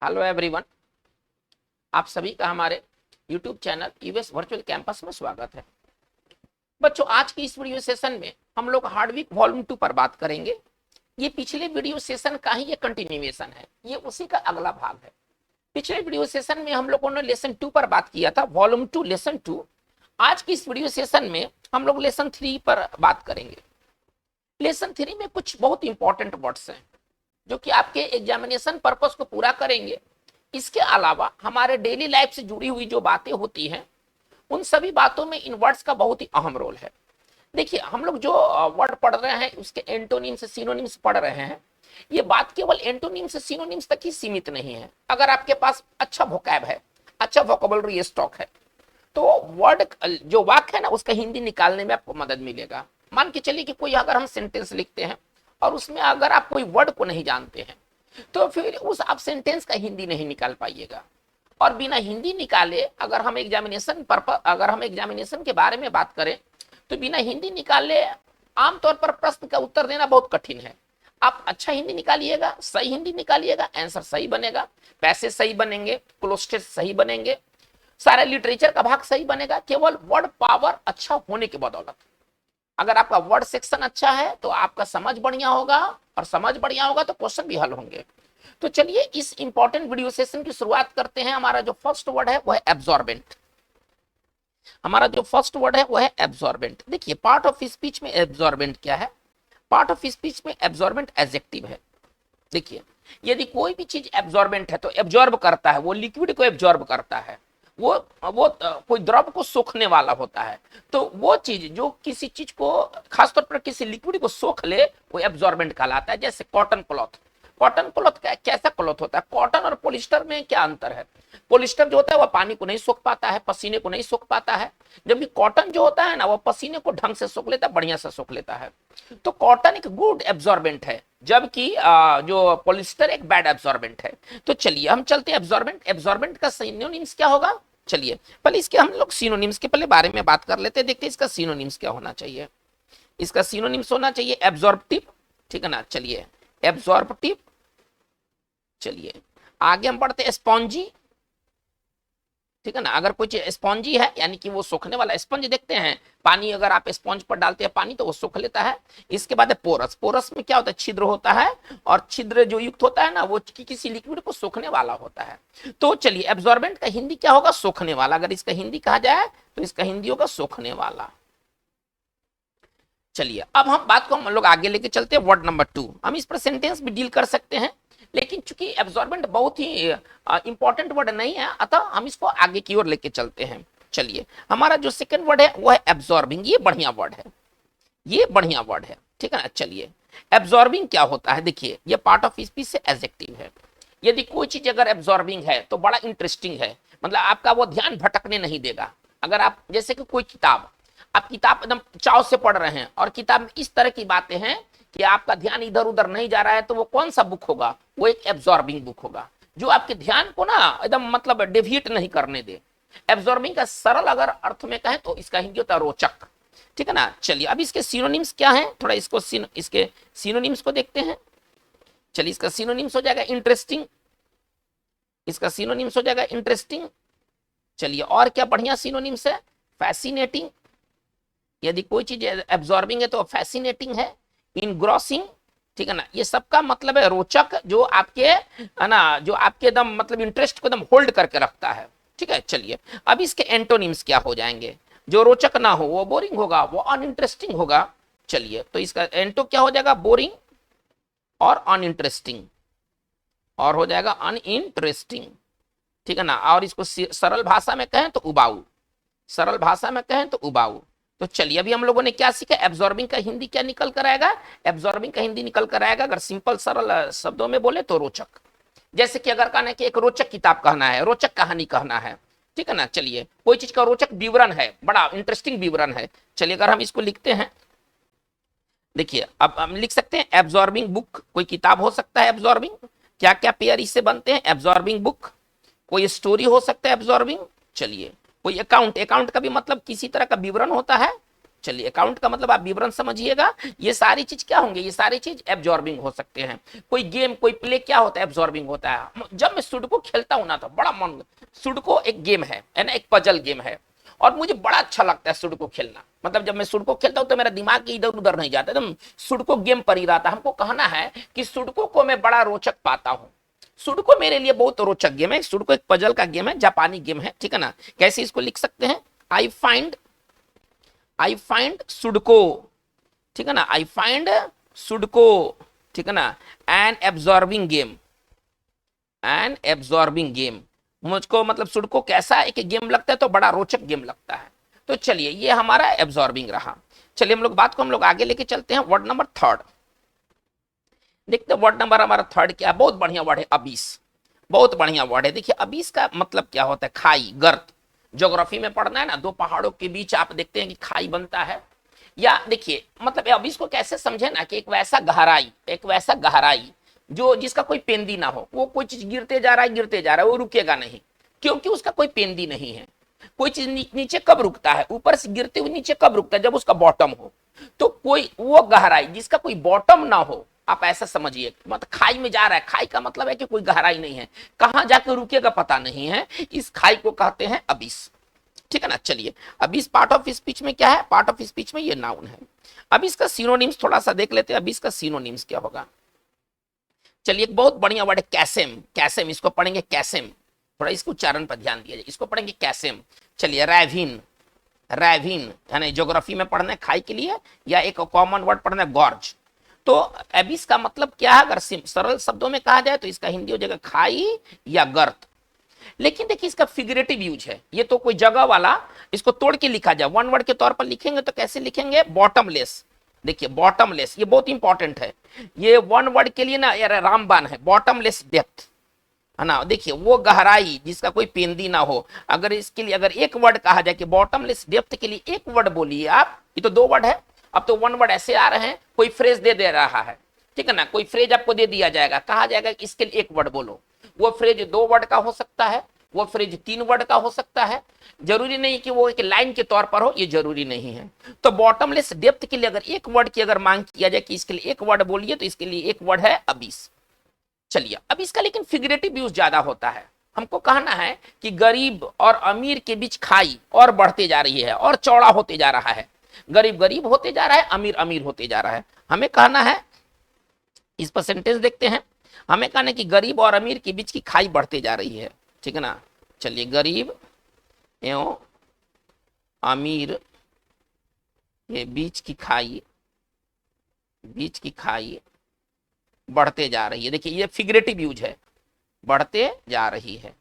Hello everyone, आप सभी का हमारे YouTube channel US virtual campus में स्वागत है। बच्चों, आज की इस वीडियो सेशन में हम लोग हार्डविक वॉल्यूम 2 पर बात करेंगे। ये पिछले वीडियो सेशन का ही ये कंटिन्यूएशन है, ये उसी का अगला भाग है। पिछले वीडियो सेशन में हम लोगों ने लेसन 2 पर बात किया था, वॉल्यूम 2 लेसन 2। आज की इस वीडियो सेशन में हम लोग लेसन 3 पर बात करेंगे। लेसन 3 में कुछ बहुत इंपॉर्टेंट वर्ड्स हैं जो कि आपके एग्जामिनेशन पर्पस को पूरा करेंगे। इसके अलावा हमारे डेली लाइफ से जुड़ी हुई जो बातें होती हैं, उन सभी बातों में इन वर्ड्स का बहुत ही अहम रोल है। देखिए, हम लोग जो वर्ड पढ़ रहे हैं उसके एंटोनिम्स सिनोनिम्स पढ़ रहे हैं। ये बात केवल एंटोनिम्स से सिनोनिम्स तक ही सीमित नहीं है। अगर आपके पास अच्छा वोकैब है, अच्छा वोकैबुलरी स्टॉक है, तो वर्ड जो वाक्य है ना, उसका हिंदी निकालने में आपको मदद मिलेगा। मान के चलिए कि कोई अगर हम सेंटेंस लिखते हैं और उसमें अगर आप कोई वर्ड को नहीं जानते हैं, तो फिर उस आप सेंटेंस का हिंदी नहीं निकाल पाइएगा। और बिना हिंदी निकाले अगर हम एग्जामिनेशन के बारे में बात करें, तो बिना हिंदी निकाले आमतौर पर प्रश्न का उत्तर देना बहुत कठिन है। आप अच्छा हिंदी निकालिएगा, सही हिंदी निकालिएगा, आंसर सही बनेगा, पैसे सही बनेंगे, क्लोस्टेज सही बनेंगे, सारे लिटरेचर का भाग सही बनेगा, केवल वर्ड पावर अच्छा होने के बदौलत। अगर आपका वर्ड सेक्शन अच्छा है तो आपका समझ बढ़िया होगा, और समझ बढ़िया होगा तो क्वेश्चन भी हल होंगे। तो चलिए इस इंपॉर्टेंट वीडियो सेशन की शुरुआत करते हैं। हमारा जो फर्स्ट वर्ड है वो है एब्जॉर्बेंट। देखिए, पार्ट ऑफ स्पीच में एब्जॉर्बेंट क्या है? पार्ट ऑफ स्पीच में एब्जॉर्बेंट एडजेक्टिव है। देखिए, यदि कोई भी चीज एब्जॉर्बेंट है तो एब्जॉर्ब करता है, वो लिक्विड को एब्जॉर्ब करता है, वो कोई द्रव को सोखने वाला होता है। तो वो चीज जो किसी चीज को, खासतौर पर किसी लिक्विड को सोख ले, वो एब्जॉर्बेंट कहलाता है। जैसे कॉटन क्लॉथ। कॉटन क्लॉथ कैसा क्लॉथ होता है? कॉटन और पॉलिस्टर में क्या अंतर है? पॉलिस्टर जो होता है वो पानी को नहीं सोख पाता है, पसीने को नहीं सोख पाता है, जबकि कॉटन जो होता है ना, वो पसीने को ढंग से सोख लेता है, बढ़िया से सोख लेता है। तो कॉटन एक गुड एब्जॉर्बेंट है, जबकि जो पॉलिस्टर एक बैड एब्जॉर्बेंट है। तो चलिए हम चलते हैं एब्जॉर्बेंट का सिनोनिम्स क्या होगा। चलिए पहले इसके हम लोग सिनोनिम्स के पहले बारे में बात कर लेते हैं। देखते हैं इसका सिनोनिम्स क्या होना चाहिए। इसका सिनोनिम्स होना चाहिए एब्जॉर्प्टिव, ठीक है ना। चलिए एब्जॉर्प्टिव। चलिए आगे हम पढ़ते हैं स्पॉन्जी, ठीक है ना। अगर कोई चीज स्पॉन्जी है यानी कि वो सोखने वाला, स्पंज देखते हैं, पानी अगर आप स्पंज पर डालते हैं पानी तो वो सोख लेता है। इसके बाद है पोरस। पोरस में क्या होता है? छिद्र होता है, और छिद्र जो युक्त होता है ना, वो किसी लिक्विड को सोखने वाला होता है। तो चलिए एब्जॉर्बेंट का हिंदी क्या होगा? सोखने वाला। अगर इसका हिंदी कहा जाए तो इसका हिंदी होगा सोखने वाला। चलिए अब हम बात को हम लोग आगे लेके चलते हैं। वर्ड नंबर 2, हम इस पर सेंटेंस भी डील कर सकते हैं, लेकिन चूंकि एब्जॉर्बेंट बहुत ही इंपॉर्टेंट वर्ड नहीं है, अतः हम इसको आगे की ओर लेके चलते हैं। चलिए हमारा जो सेकंड वर्ड है वो है एब्जॉर्बिंग। ये बढ़िया वर्ड है, ये बढ़िया वर्ड है, ठीक है ना। चलिए एब्जॉर्बिंग क्या होता है? देखिए, ये पार्ट ऑफ स्पीच से एडजेक्टिव है। यदि कोई चीज अगर एब्जॉर्बिंग है तो बड़ा इंटरेस्टिंग है, मतलब आपका वो ध्यान भटकने नहीं देगा। अगर आप, जैसे कि कोई किताब, आप किताब एकदम चाव से पढ़ रहे हैं और किताब में इस तरह की बातें हैं कि आपका ध्यान इधर उधर नहीं जा रहा है, तो वो कौन सा बुक होगा? वो एक एब्जॉर्बिंग बुक होगा, जो आपके ध्यान को ना एकदम मतलब डेविएट नहीं करने दे। एब्जॉर्बिंग का सरल अगर अर्थ में कहें तो इसका हिंदी होता है रोचक, ठीक है ना। चलिए अब इसके सिनोनिम्स क्या है, थोड़ा इसके सिनोनिम्स को देखते हैं। चलिए इसका सिनोनिम्स हो जाएगा इंटरेस्टिंग, इसका सिनोनिम्स हो जाएगा इंटरेस्टिंग। चलिए और क्या बढ़िया सिनोनिम्स है? फैसिनेटिंग। यदि कोई चीज एब्जॉर्बिंग है तो फैसिनेटिंग है। इनग्रॉसिंग, ठीक है ना। ये सबका मतलब है रोचक, जो आपके है ना, जो आपके एकदम मतलब इंटरेस्ट को एकदम होल्ड करके रखता है, ठीक है। चलिए अब इसके एंटोनिम्स क्या हो जाएंगे? जो रोचक ना हो वो बोरिंग होगा, वो अनइंटरेस्टिंग होगा। चलिए तो इसका एंटो क्या हो जाएगा? बोरिंग और अनइंटरेस्टिंग, और हो जाएगा अनइंटरेस्टिंग, ठीक है ना। और इसको सरल भाषा में कहें तो उबाऊ, सरल भाषा में कहें तो उबाऊ। तो चलिए अभी हम लोगों ने क्या सीखा? एब्जॉर्बिंग का हिंदी क्या निकल कर आएगा? एब्जॉर्बिंग का हिंदी निकल कर आएगा, अगर सिंपल सरल शब्दों में बोले तो रोचक। जैसे कि अगर कहना है कि एक रोचक किताब कहना है, रोचक कहानी कहना है, ठीक है ना। चलिए कोई चीज का रोचक विवरण है, बड़ा इंटरेस्टिंग विवरण है। चलिए अगर हम इसको लिखते हैं, देखिए अब हम लिख सकते हैं एब्जॉर्बिंग बुक। कोई किताब हो सकता है एब्जॉर्बिंग, क्या क्या पेयर इससे बनते हैं? Absorbing book. कोई स्टोरी हो सकता है एब्जॉर्बिंग। चलिए कोई अकाउंट, अकाउंट का भी मतलब किसी तरह का विवरण होता है, चलिए अकाउंट का मतलब आप विवरण समझिएगा। ये सारी चीज क्या होंगे, ये सारी चीज एब्जॉर्बिंग हो सकते हैं। कोई गेम कोई प्ले क्या होता है, एब्जॉर्बिंग होता है। जब मैं सुडोकू खेलता हूं ना तो बड़ा मन, सुडोकू एक गेम है ना, एक पजल गेम है और मुझे बड़ा अच्छा लगता है सुडोकू खेलना। मतलब जब मैं सुडोकू खेलता हूं तो मेरा दिमाग इधर उधर नहीं जाता, एकदम सुडोकू गेम पर ही रहता। हमको कहना है कि सुडोकू को मैं बड़ा रोचक पाता हूं। सुडोकू मेरे लिए बहुत रोचक गेम है। सुडोकू एक पजल का गेम है, जापानी गेम है, ठीक है ना। कैसे इसको लिख सकते हैं, आई फाइंड सुडोकू, ठीक है ना, आई फाइंड सुडोकू, ठीक है ना, an absorbing game, an absorbing game. मुझको मतलब सुडोकू कैसा एक गेम लगता है, तो बड़ा रोचक गेम लगता है। तो चलिए ये हमारा एब्जॉर्बिंग रहा। चलिए हम लोग बात को हम लोग आगे लेके चलते हैं। वर्ड नंबर थर्ड देखते हैं। वर्ड नंबर हमारा थर्ड क्या है, बहुत बढ़िया वर्ड है, अबीस। बहुत बढ़िया वर्ड है। देखिए अबीस का मतलब क्या होता है, खाई, गर्त। ज्योग्राफी में पढ़ना है ना, दो पहाड़ों के बीच आप देखते हैं कि खाई बनता है। या देखिए मतलब अबीस को कैसे समझे ना, कि एक वैसा गहराई, एक वैसा गहराई जो जिसका कोई पेंदी ना हो। वो कोई चीज गिरते जा रहा है, गिरते जा रहा है, वो रुकेगा नहीं, क्योंकि उसका कोई पेंदी नहीं है। कोई चीज नीचे कब रुकता है, ऊपर से गिरते हुए नीचे कब रुकता है, जब उसका बॉटम हो। तो कोई वो गहराई जिसका कोई बॉटम ना हो, आप ऐसा समझिए। मतलब खाई में जा रहा है, खाई का मतलब है कि कोई गहराई नहीं है, कहां जाकर रुकेगा पता नहीं है, इस खाई को कहते हैं अबीस, ठीक है ना। चलिए अब इस पार्ट ऑफ स्पीच में क्या है, पार्ट ऑफ स्पीच में ये नाउन है। अब इसका सिनोनिम्स थोड़ा सा देख लेते हैं। अब इसका सिनोनिम्स क्या होगा, चलिए एक बहुत बढ़िया वर्ड है कैसेम। कैसेम इसको पढ़ेंगे कैसेम, थोड़ा इसको उच्चारण पर ध्यान दिया जाए, इसको पढ़ेंगे कैसेम। चलिए रैविन, रैविन यानी ज्योग्राफी में पढ़ना है खाई के लिए, या एक कॉमन वर्ड पढ़ना है गॉर्ज। तो एबिस का मतलब क्या है, अगर सरल शब्दों में कहा जाए तो इसका हिंदी हो जाएगा खाई या गर्त। लेकिन देखिए इसका फिगरेटिव यूज है, ये तो कोई जगह वाला, इसको तोड़ के लिखा जाए, वन वर्ड के तौर पर लिखेंगे तो कैसे लिखेंगे, बॉटमलेस। देखिए बॉटमलेस ये बहुत इंपॉर्टेंट है, ये वन वर्ड के लिए ना यार रामबान है, बॉटमलेस डेप्थ, है ना। देखिए वो गहराई जिसका कोई पेंदी ना हो। अगर इसके लिए अगर एक वर्ड कहा जाए कि बॉटमलेस डेप्थ के लिए एक वर्ड बोलिए आप, ये तो दो वर्ड है, अब तो वन वर्ड ऐसे आ रहे हैं, कोई फ्रेज दे रहा है, ठीक है ना। कोई फ्रेज आपको दे दिया जाएगा, कहा जाएगा कि इसके लिए एक वर्ड बोलो। वो फ्रेज दो वर्ड का हो सकता है, वो फ्रेज तीन वर्ड का हो सकता है, जरूरी नहीं कि वो एक लाइन के तौर पर हो, ये जरूरी नहीं है। तो बॉटमलेस डेप्थ के लिए अगर एक वर्ड की अगर मांग किया जाए कि इसके लिए एक वर्ड बोलिए, तो इसके लिए एक वर्ड है अबीस। चलिए अब इसका लेकिन फिगरेटिव यूज ज्यादा होता है। हमको कहना है कि गरीब और अमीर के बीच खाई और बढ़ते जा रही है और चौड़ा होते जा रहा है, गरीब गरीब होते जा रहा है, अमीर अमीर होते जा रहा है। हमें कहना है, इस पर सेंटेंस देखते हैं, हमें कहना है कि गरीब और अमीर के बीच की खाई बढ़ते जा रही है, ठीक है ना। चलिए गरीब एवं अमीर के बीच की खाई, बीच की खाई बढ़ते जा रही है। देखिए ये फिगरेटिव यूज है, बढ़ते जा रही है,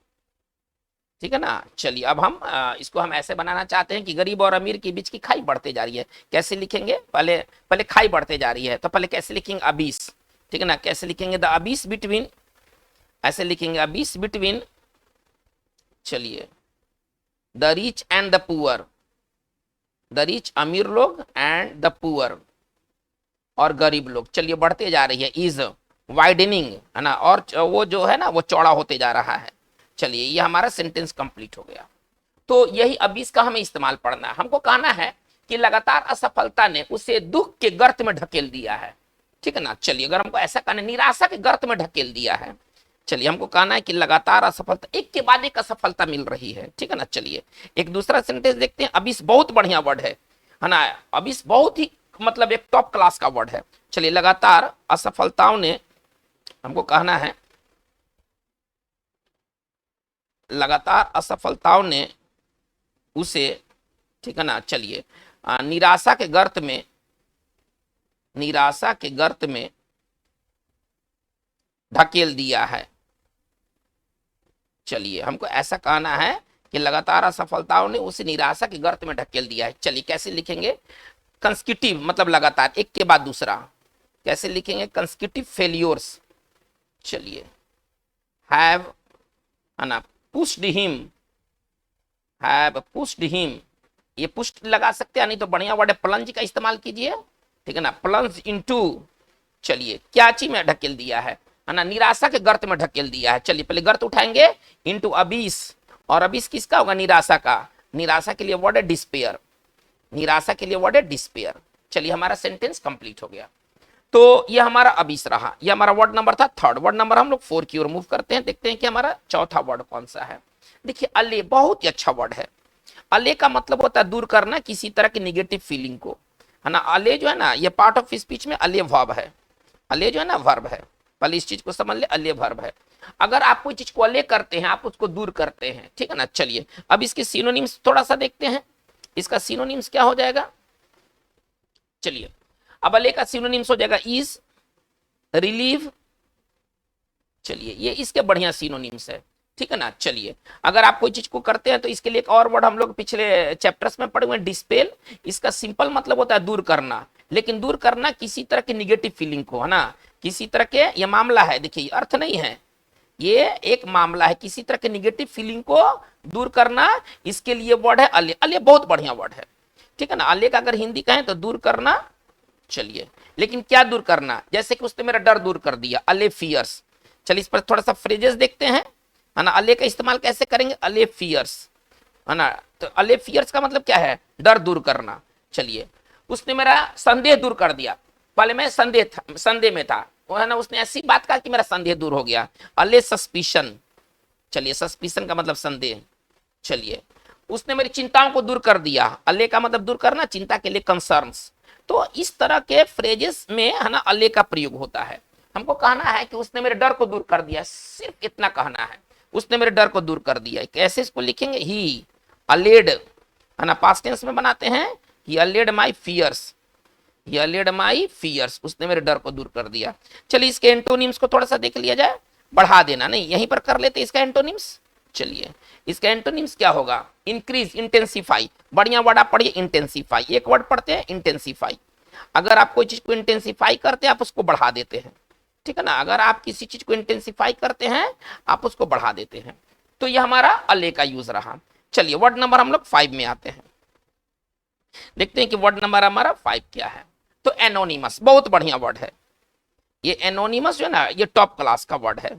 ठीक है ना। चलिए अब हम इसको हम ऐसे बनाना चाहते हैं कि गरीब और अमीर के बीच की खाई बढ़ते जा रही है। कैसे लिखेंगे, पहले पहले खाई बढ़ते जा रही है तो पहले कैसे लिखेंगे, अबीस, ठीक है ना। कैसे लिखेंगे, द अबीस बिटवीन, ऐसे लिखेंगे अबीस बिटवीन, चलिए the rich and the poor, the rich अमीर लोग एंड द पुअर और गरीब लोग। चलिए बढ़ते जा रही है, इज वाइडनिंग, है ना, और वो जो है ना वो चौड़ा होते जा रहा है। चलिए ये हमारा सेंटेंस कंप्लीट हो गया। तो यही अब इसका हमें इस्तेमाल पढ़ना है। हमको कहना है कि लगातार असफलता ने उसे दुख के गर्त में ढकेल दिया है, ठीक है ना। चलिए अगर हमको ऐसा कहना, निराशा के गर्त में ढकेल दिया है। चलिए हमको कहना है कि लगातार असफलता, एक के बाद एक असफलता मिल रही है, ठीक है ना। चलिए एक दूसरा सेंटेंस देखते हैं। अबिस बहुत बढ़िया वर्ड है ना, अबिस बहुत ही मतलब एक टॉप क्लास का वर्ड है। चलिए लगातार असफलताओं ने, हमको कहना है लगातार असफलताओं ने उसे, ठीक है ना। चलिए निराशा के गर्त में, निराशा के गर्त में ढकेल दिया है। चलिए हमको ऐसा कहना है कि लगातार असफलताओं ने उसे निराशा के गर्त में ढकेल दिया है। चलिए कैसे लिखेंगे, कंसेक्यूटिव मतलब लगातार, एक के बाद दूसरा। कैसे लिखेंगे, कंसेक्यूटिव फेलियर्स। चलिए हैव, है ना, pushed him, have pushed him, ये पुश्ड लगा सकते हैं, नहीं तो बढ़िया वर्ड है प्लंज का इस्तेमाल कीजिए, ठीक है ना, प्लंज इनटू। चलिए क्या चीज में ढकेल दिया है ना, निराशा के गर्त में ढकेल दिया है। चलिए पहले गर्त उठाएंगे, इनटू अबीस, और अबीस किसका होगा, निराशा का। निराशा के लिए वर्ड है डिस्पेयर, निराशा के लिए वर्ड है डिस्पेयर। चलिए हमारा सेंटेंस कंप्लीट हो गया। तो ये हमारा अबिस रहा, ये हमारा वर्ड नंबर था थर्ड। वर्ड नंबर हम लोग 4 की ओर मूव करते हैं, देखते हैं कि हमारा चौथा वर्ड कौन सा है। देखिए अले, बहुत ही अच्छा वर्ड है। अले का मतलब होता है दूर करना किसी तरह की निगेटिव फीलिंग को, है ना। अले जो है ना, ये पार्ट ऑफ स्पीच में अले वर्ब है। अले जो है ना वर्ब है, पहले इस चीज को समझ ले, अले वर्ब है। अगर आप कोई चीज को अले करते हैं, आप उसको दूर करते हैं, ठीक है ना। चलिए अब इसके सिनोनिम्स थोड़ा सा देखते हैं, इसका सिनोनिम्स क्या हो जाएगा। चलिए अब अले का सिनोनिम्स हो जाएगा इज, रिलीव। चलिए ये इसके बढ़िया सिनोनिम्स है, ठीक है ना। चलिए अगर आप कोई चीज को करते हैं तो इसके लिए एक और वर्ड हम लोग पिछले चैप्टर्स में पढ़े हुए हैं, डिस्पेल। इसका सिंपल मतलब होता है दूर करना, लेकिन दूर करना किसी तरह की निगेटिव फीलिंग को, है ना। किसी तरह के, ये मामला है, देखिए अर्थ नहीं है, ये एक मामला है, किसी तरह के निगेटिव फीलिंग को दूर करना, इसके लिए वर्ड है अले। अले बहुत बढ़िया वर्ड है, ठीक है ना। अले का अगर हिंदी कहें तो दूर करना। चलिए लेकिन क्या दूर करना, जैसे कि उसने मेरा डर दूर कर दिया, अले फियर्स। चलिए इस पर थोड़ा सा फ्रेजेस देखते हैं, है ना। अले का इस्तेमाल कैसे करेंगे, अले फियर्स, है ना। तो अले फियर्स का मतलब क्या है, डर दूर करना। चलिए उसने मेरा संदेह दूर कर दिया, पहले मैं संदेह में था, वो है ना, उसने ऐसी बात कहा कि मेरा संदेह दूर हो गया, अले सस्पिशन। चलिए सस्पिशन का मतलब संदेह। चलिए उसने मेरी चिंताओं को दूर कर दिया, अले का मतलब दूर करना, चिंता के लिए कंसर्न्स। तो इस तरह के फ्रेजेस में, है ना, अले का प्रयोग होता है। हमको कहना है कि उसने मेरे डर को दूर कर दिया, सिर्फ इतना कहना है, उसने मेरे डर को दूर कर दिया। कैसे इसको लिखेंगे, ही अलेड, है ना, पास्ट टेंस में बनाते हैं, ही अलेड माई फियर्स, ही अलेड माई फियर्स, उसने मेरे डर को दूर कर दिया। चलिए इसके एंटोनिम्स को थोड़ा सा देख लिया जाए, बढ़ा देना नहीं, यहीं पर कर लेते इसका एंटोनिम्स। चलिए इसका एंटोनिम्स क्या होगा, इंक्रीज, इंटेंसिफाई। बढ़िया वर्ड आप पढ़िए, इंटेंसिफाई। एक वर्ड पढ़ते हैं इंटेंसिफाई। अगर आप कोई चीज को इंटेंसिफाई करते हैं, आप उसको बढ़ा देते हैं, ठीक है ना। अगर आप किसी चीज को इंटेंसिफाई करते हैं, आप उसको बढ़ा देते हैं। तो ये हमारा अले का यूज रहा। चलिए वर्ड नंबर हम लोग 5 में आते हैं, देखते हैं कि वर्ड नंबर हमारा 5 क्या है। तो एनोनिमस, बहुत बढ़िया वर्ड है ये। एनोनिमस जो है ना, ये टॉप क्लास का वर्ड है।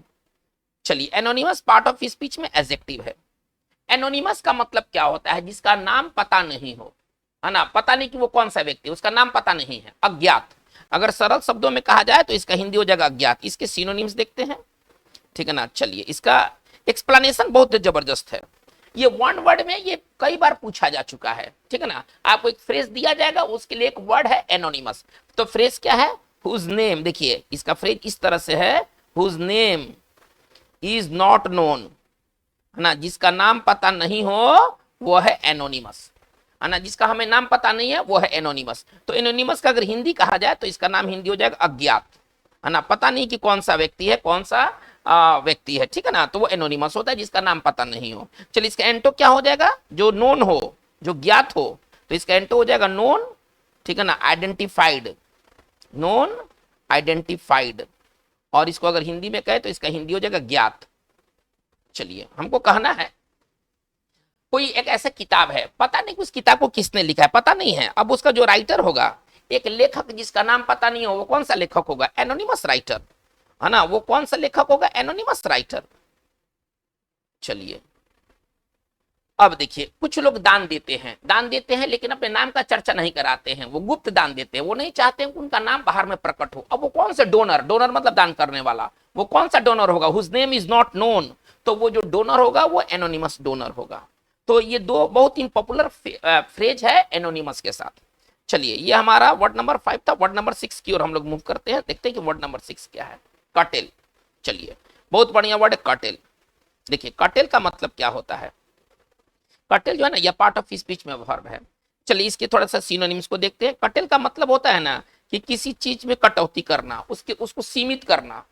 चलिए एनोनिमस पार्ट ऑफ स्पीच में एडजेक्टिव है। एनोनिमस का मतलब क्या होता है, जिसका नाम पता नहीं हो, है ना। पता नहीं कि वो कौन सा व्यक्ति, उसका नाम पता नहीं है, अज्ञात। अगर सरल शब्दों में कहा जाए तो इसका हिंदी हो जाएगा अज्ञात। इसके सिनोनिम्स देखते हैं, ठीक है ना। चलिए इसका एक्सप्लेनेशन बहुत जबरदस्त है। ये वन वर्ड में ये कई बार पूछा जा चुका है, ठीक है ना। आपको एक फ्रेज दिया जाएगा, उसके लिए एक वर्ड है एनोनिमस। तो फ्रेज क्या है, हुज नेम। देखिए इसका फ्रेज इस तरह से है, whose name is not known, है ना। जिसका नाम पता नहीं हो वो है एनोनिमस, है ना। जिसका हमें नाम पता नहीं है वो है एनोनिमस। तो एनोनिमस का अगर हिंदी कहा जाए तो इसका नाम हिंदी हो जाएगा अज्ञात, है ना। पता नहीं कि कौन सा व्यक्ति है, कौन सा व्यक्ति है, ठीक है ना। तो वो एनोनिमस होता है, जिसका नाम पता नहीं हो। चलिए इसका एंटो क्या हो जाएगा, जो नोन हो, जो ज्ञात हो। तो इसका एंटो हो जाएगा नोन, ठीक है ना, आइडेंटिफाइड, नोन आइडेंटिफाइड। और इसको अगर हिंदी में कहे तो इसका हिंदी हो जाएगा ज्ञात। चलिए हमको कहना है कोई एक ऐसा किताब है, पता नहीं उस किताब को किसने लिखा है, पता नहीं है। अब उसका जो राइटर होगा, एक लेखक जिसका नाम पता नहीं हो, वो कौन सा लेखक होगा, एनोनिमस राइटर, है ना। वो कौन सा लेखक होगा, एनोनिमस राइटर। चलिए अब देखिए, कुछ लोग दान देते हैं लेकिन अपने नाम का चर्चा नहीं कराते हैं, वो गुप्त दान देते हैं, वो नहीं चाहते हैं कि उनका नाम बाहर में प्रकट हो। अब वो कौन सा डोनर, डोनर मतलब दान करने वाला, वो कौन सा डोनर होगा, whose name is not known. तो वो जो डोनर होगा वो एनोनिमस डोनर होगा। तो ये दो बहुत ही पॉपुलर फ्रेज है एनोनिमस के साथ। चलिए ये हमारा वर्ड नंबर 5 था। वर्ड नंबर 6 की ओर हम लोग मूव करते हैं, देखते हैं कि वर्ड नंबर 6 क्या है, कर्टेल। चलिए बहुत बढ़िया वर्ड है कर्टेल। देखिए कर्टेल का मतलब क्या होता है, कर्टेल जो है ना, यह पार्ट ऑफ स्पीच में वर्ब है। चलिए इसके थोड़ा सा सिनोनिम्स को देखते हैं। कर्टेल का मतलब होता है ना कि किसी चीज में कटौती करना, उसको सीमित करना।